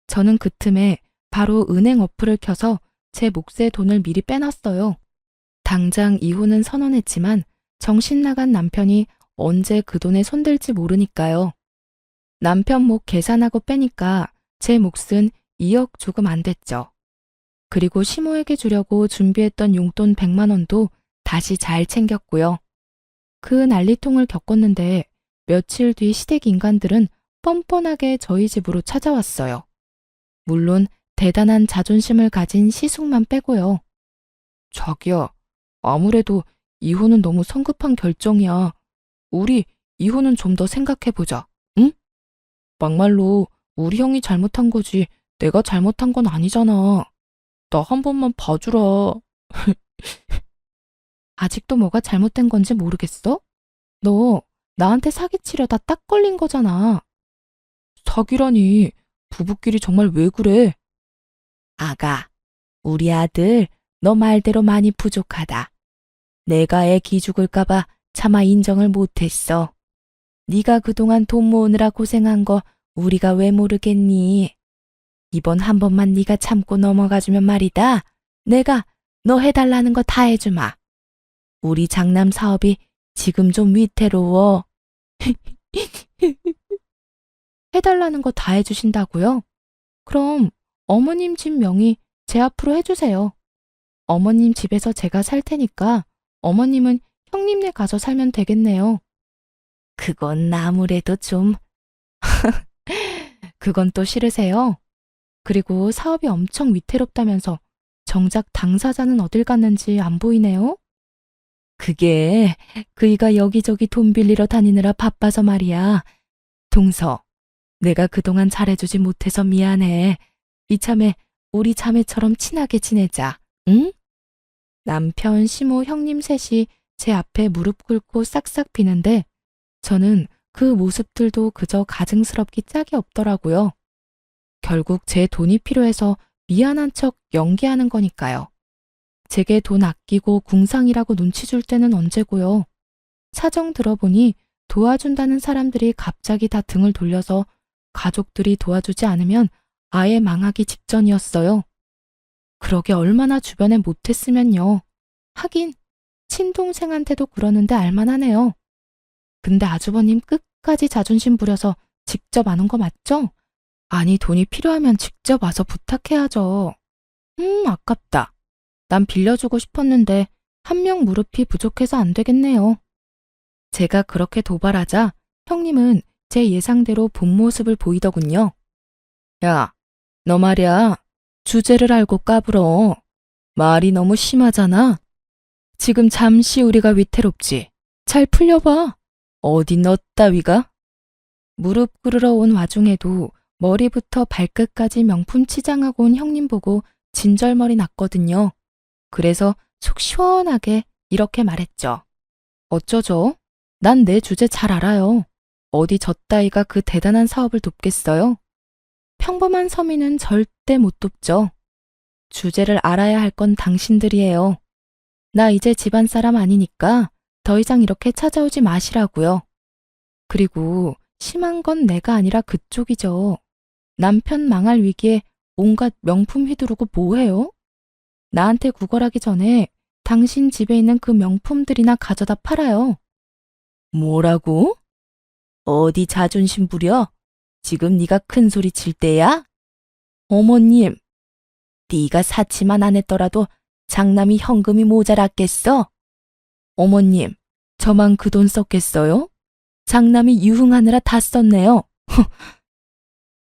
저는 그 틈에 바로 은행 어플을 켜서 제 몫의 돈을 미리 빼놨어요. 당장 이혼은 선언했지만 정신 나간 남편이 언제 그 돈에 손댈지 모르니까요. 남편 목 계산하고 빼니까 제 몫은 2억 조금 안 됐죠. 그리고 시모에게 주려고 준비했던 용돈 100만 원도 다시 잘 챙겼고요. 그 난리통을 겪었는데 며칠 뒤 시댁 인간들은 뻔뻔하게 저희 집으로 찾아왔어요. 물론 대단한 자존심을 가진 시숙만 빼고요. 자기야, 아무래도 이혼은 너무 성급한 결정이야. 우리 이혼은 좀 더 생각해보자, 응? 막말로 우리 형이 잘못한 거지 내가 잘못한 건 아니잖아. 나 한 번만 봐주라. 아직도 뭐가 잘못된 건지 모르겠어? 너 나한테 사기치려다 딱 걸린 거잖아. 사기라니, 부부끼리 정말 왜 그래? 아가, 우리 아들 너 말대로 많이 부족하다. 내가 애 기죽을까봐 차마 인정을 못했어. 네가 그동안 돈 모으느라 고생한 거 우리가 왜 모르겠니? 이번 한 번만 네가 참고 넘어가주면 말이다. 내가 너 해달라는 거 다 해주마. 우리 장남 사업이 지금 좀 위태로워. 해달라는 거 다 해주신다고요? 그럼 어머님 집 명의 제 앞으로 해주세요. 어머님 집에서 제가 살 테니까 어머님은 형님네 가서 살면 되겠네요. 그건 아무래도 좀... 그건 또 싫으세요? 그리고 사업이 엄청 위태롭다면서 정작 당사자는 어딜 갔는지 안 보이네요? 그게 그이가 여기저기 돈 빌리러 다니느라 바빠서 말이야. 동서, 내가 그동안 잘해주지 못해서 미안해. 이참에 우리 자매처럼 친하게 지내자, 응? 남편, 시모, 형님 셋이 제 앞에 무릎 꿇고 싹싹 비는데 저는 그 모습들도 그저 가증스럽기 짝이 없더라고요. 결국 제 돈이 필요해서 미안한 척 연기하는 거니까요. 제게 돈 아끼고 궁상이라고 눈치 줄 때는 언제고요. 사정 들어보니 도와준다는 사람들이 갑자기 다 등을 돌려서 가족들이 도와주지 않으면 아예 망하기 직전이었어요. 그러게 얼마나 주변에 못했으면요. 하긴 친동생한테도 그러는데 알만하네요. 근데 아주버님 끝까지 자존심 부려서 직접 안 온 거 맞죠? 아니 돈이 필요하면 직접 와서 부탁해야죠. 아깝다. 난 빌려주고 싶었는데 한 명 무릎이 부족해서 안 되겠네요. 제가 그렇게 도발하자 형님은 제 예상대로 본 모습을 보이더군요. 야, 너 말이야. 주제를 알고 까불어. 말이 너무 심하잖아. 지금 잠시 우리가 위태롭지. 잘 풀려봐. 어디 너 따위가? 무릎 꿇으러 온 와중에도 머리부터 발끝까지 명품 치장하고 온 형님 보고 진절머리 났거든요. 그래서 속 시원하게 이렇게 말했죠. 어쩌죠? 난 내 주제 잘 알아요. 어디 저 따위가 그 대단한 사업을 돕겠어요? 평범한 서민은 절대 못 돕죠. 주제를 알아야 할 건 당신들이에요. 나 이제 집안 사람 아니니까 더 이상 이렇게 찾아오지 마시라고요. 그리고 심한 건 내가 아니라 그쪽이죠. 남편 망할 위기에 온갖 명품 휘두르고 뭐해요? 나한테 구걸하기 전에 당신 집에 있는 그 명품들이나 가져다 팔아요. 뭐라고? 어디 자존심 부려? 지금 네가 큰 소리 칠 때야? 어머님, 네가 사치만 안 했더라도 장남이 현금이 모자랐겠어? 어머님, 저만 그 돈 썼겠어요? 장남이 유흥하느라 다 썼네요.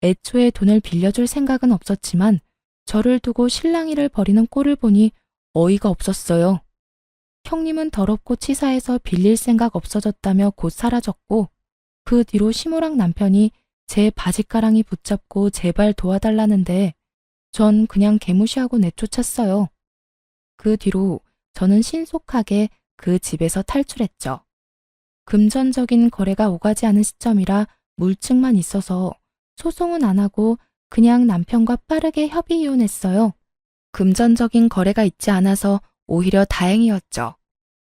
애초에 돈을 빌려줄 생각은 없었지만 저를 두고 실랑이를 벌이는 꼴을 보니 어이가 없었어요. 형님은 더럽고 치사해서 빌릴 생각 없어졌다며 곧 사라졌고 그 뒤로 시모랑 남편이 제 바지가랑이 붙잡고 제발 도와달라는데 전 그냥 개무시하고 내쫓았어요. 그 뒤로 저는 신속하게 그 집에서 탈출했죠. 금전적인 거래가 오가지 않은 시점이라 물증만 있어서 소송은 안 하고 그냥 남편과 빠르게 협의 이혼했어요. 금전적인 거래가 있지 않아서 오히려 다행이었죠.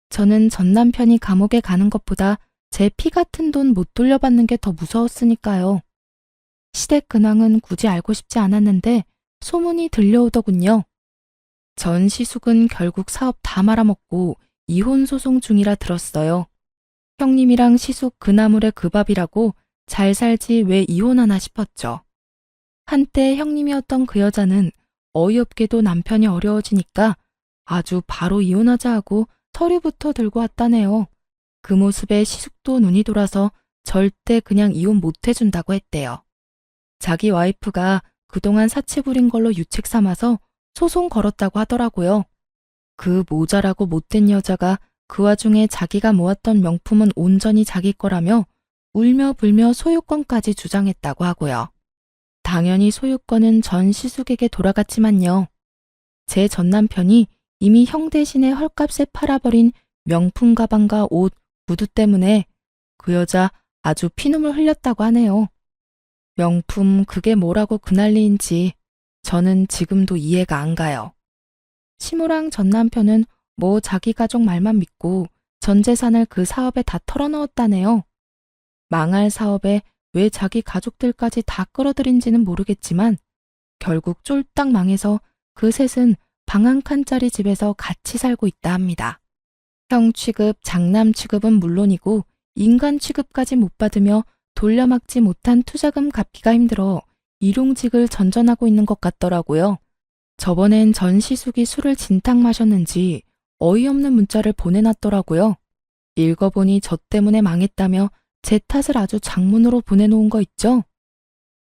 저는 전 남편이 감옥에 가는 것보다 제 피 같은 돈 못 돌려받는 게 더 무서웠으니까요. 시댁 근황은 굳이 알고 싶지 않았는데 소문이 들려오더군요. 전 시숙은 결국 사업 다 말아먹고 이혼 소송 중이라 들었어요. 형님이랑 시숙 그 나물의 그 밥이라고 잘 살지 왜 이혼하나 싶었죠. 한때 형님이었던 그 여자는 어이없게도 남편이 어려워지니까 아주 바로 이혼하자 하고 서류부터 들고 왔다네요. 그 모습에 시숙도 눈이 돌아서 절대 그냥 이혼 못 해준다고 했대요. 자기 와이프가 그동안 사치 부린 걸로 유책 삼아서 소송 걸었다고 하더라고요. 그 모자라고 못된 여자가 그 와중에 자기가 모았던 명품은 온전히 자기 거라며 울며 불며 소유권까지 주장했다고 하고요. 당연히 소유권은 전 시숙에게 돌아갔지만요. 제 전 남편이 이미 형 대신에 헐값에 팔아버린 명품 가방과 옷, 구두 때문에 그 여자 아주 피눈물 흘렸다고 하네요. 명품 그게 뭐라고 그 난리인지 저는 지금도 이해가 안 가요. 시모랑 전 남편은 뭐 자기 가족 말만 믿고 전 재산을 그 사업에 다 털어넣었다네요. 망할 사업에 왜 자기 가족들까지 다 끌어들인지는 모르겠지만 결국 쫄딱 망해서 그 셋은 방 한 칸짜리 집에서 같이 살고 있다 합니다. 형 취급, 장남 취급은 물론이고 인간 취급까지 못 받으며 돌려막지 못한 투자금 갚기가 힘들어 일용직을 전전하고 있는 것 같더라고요. 저번엔 전 시숙이 술을 진탕 마셨는지 어이없는 문자를 보내놨더라고요. 읽어보니 저 때문에 망했다며 제 탓을 아주 장문으로 보내놓은 거 있죠?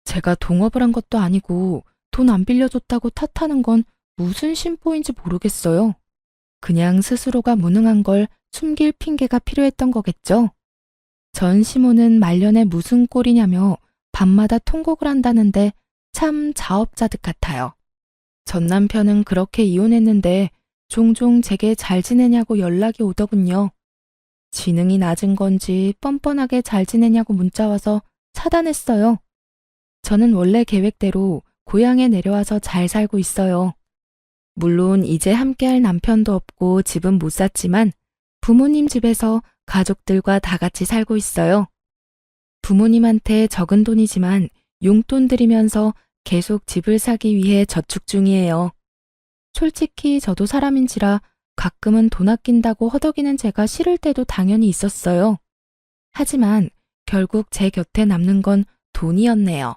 제가 동업을 한 것도 아니고 돈 안 빌려줬다고 탓하는 건 무슨 심보인지 모르겠어요. 그냥 스스로가 무능한 걸 숨길 핑계가 필요했던 거겠죠. 전 시모는 말년에 무슨 꼴이냐며 밤마다 통곡을 한다는데 참 자업자득 같아요. 전 남편은 그렇게 이혼했는데 종종 제게 잘 지내냐고 연락이 오더군요. 지능이 낮은 건지 뻔뻔하게 잘 지내냐고 문자 와서 차단했어요. 저는 원래 계획대로 고향에 내려와서 잘 살고 있어요. 물론 이제 함께할 남편도 없고 집은 못 샀지만 부모님 집에서 가족들과 다 같이 살고 있어요. 부모님한테 적은 돈이지만 용돈 드리면서 계속 집을 사기 위해 저축 중이에요. 솔직히 저도 사람인지라 가끔은 돈 아낀다고 허덕이는 제가 싫을 때도 당연히 있었어요. 하지만 결국 제 곁에 남는 건 돈이었네요.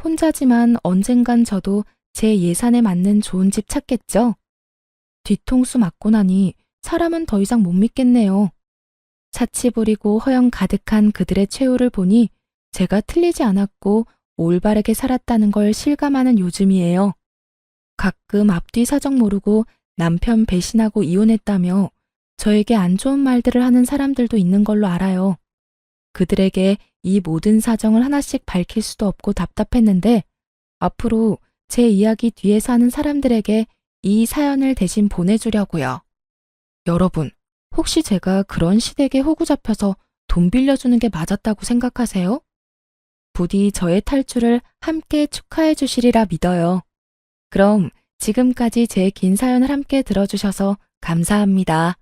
혼자지만 언젠간 저도 제 예산에 맞는 좋은 집 찾겠죠? 뒤통수 맞고 나니 사람은 더 이상 못 믿겠네요. 사치 부리고 허영 가득한 그들의 최후를 보니 제가 틀리지 않았고 올바르게 살았다는 걸 실감하는 요즘이에요. 가끔 앞뒤 사정 모르고 남편 배신하고 이혼했다며 저에게 안 좋은 말들을 하는 사람들도 있는 걸로 알아요. 그들에게 이 모든 사정을 하나씩 밝힐 수도 없고 답답했는데 앞으로 제 이야기 뒤에서 하는 사람들에게 이 사연을 대신 보내주려고요. 여러분, 혹시 제가 그런 시댁에 호구 잡혀서 돈 빌려주는 게 맞았다고 생각하세요? 부디 저의 탈출을 함께 축하해 주시리라 믿어요. 그럼 지금까지 제 긴 사연을 함께 들어주셔서 감사합니다.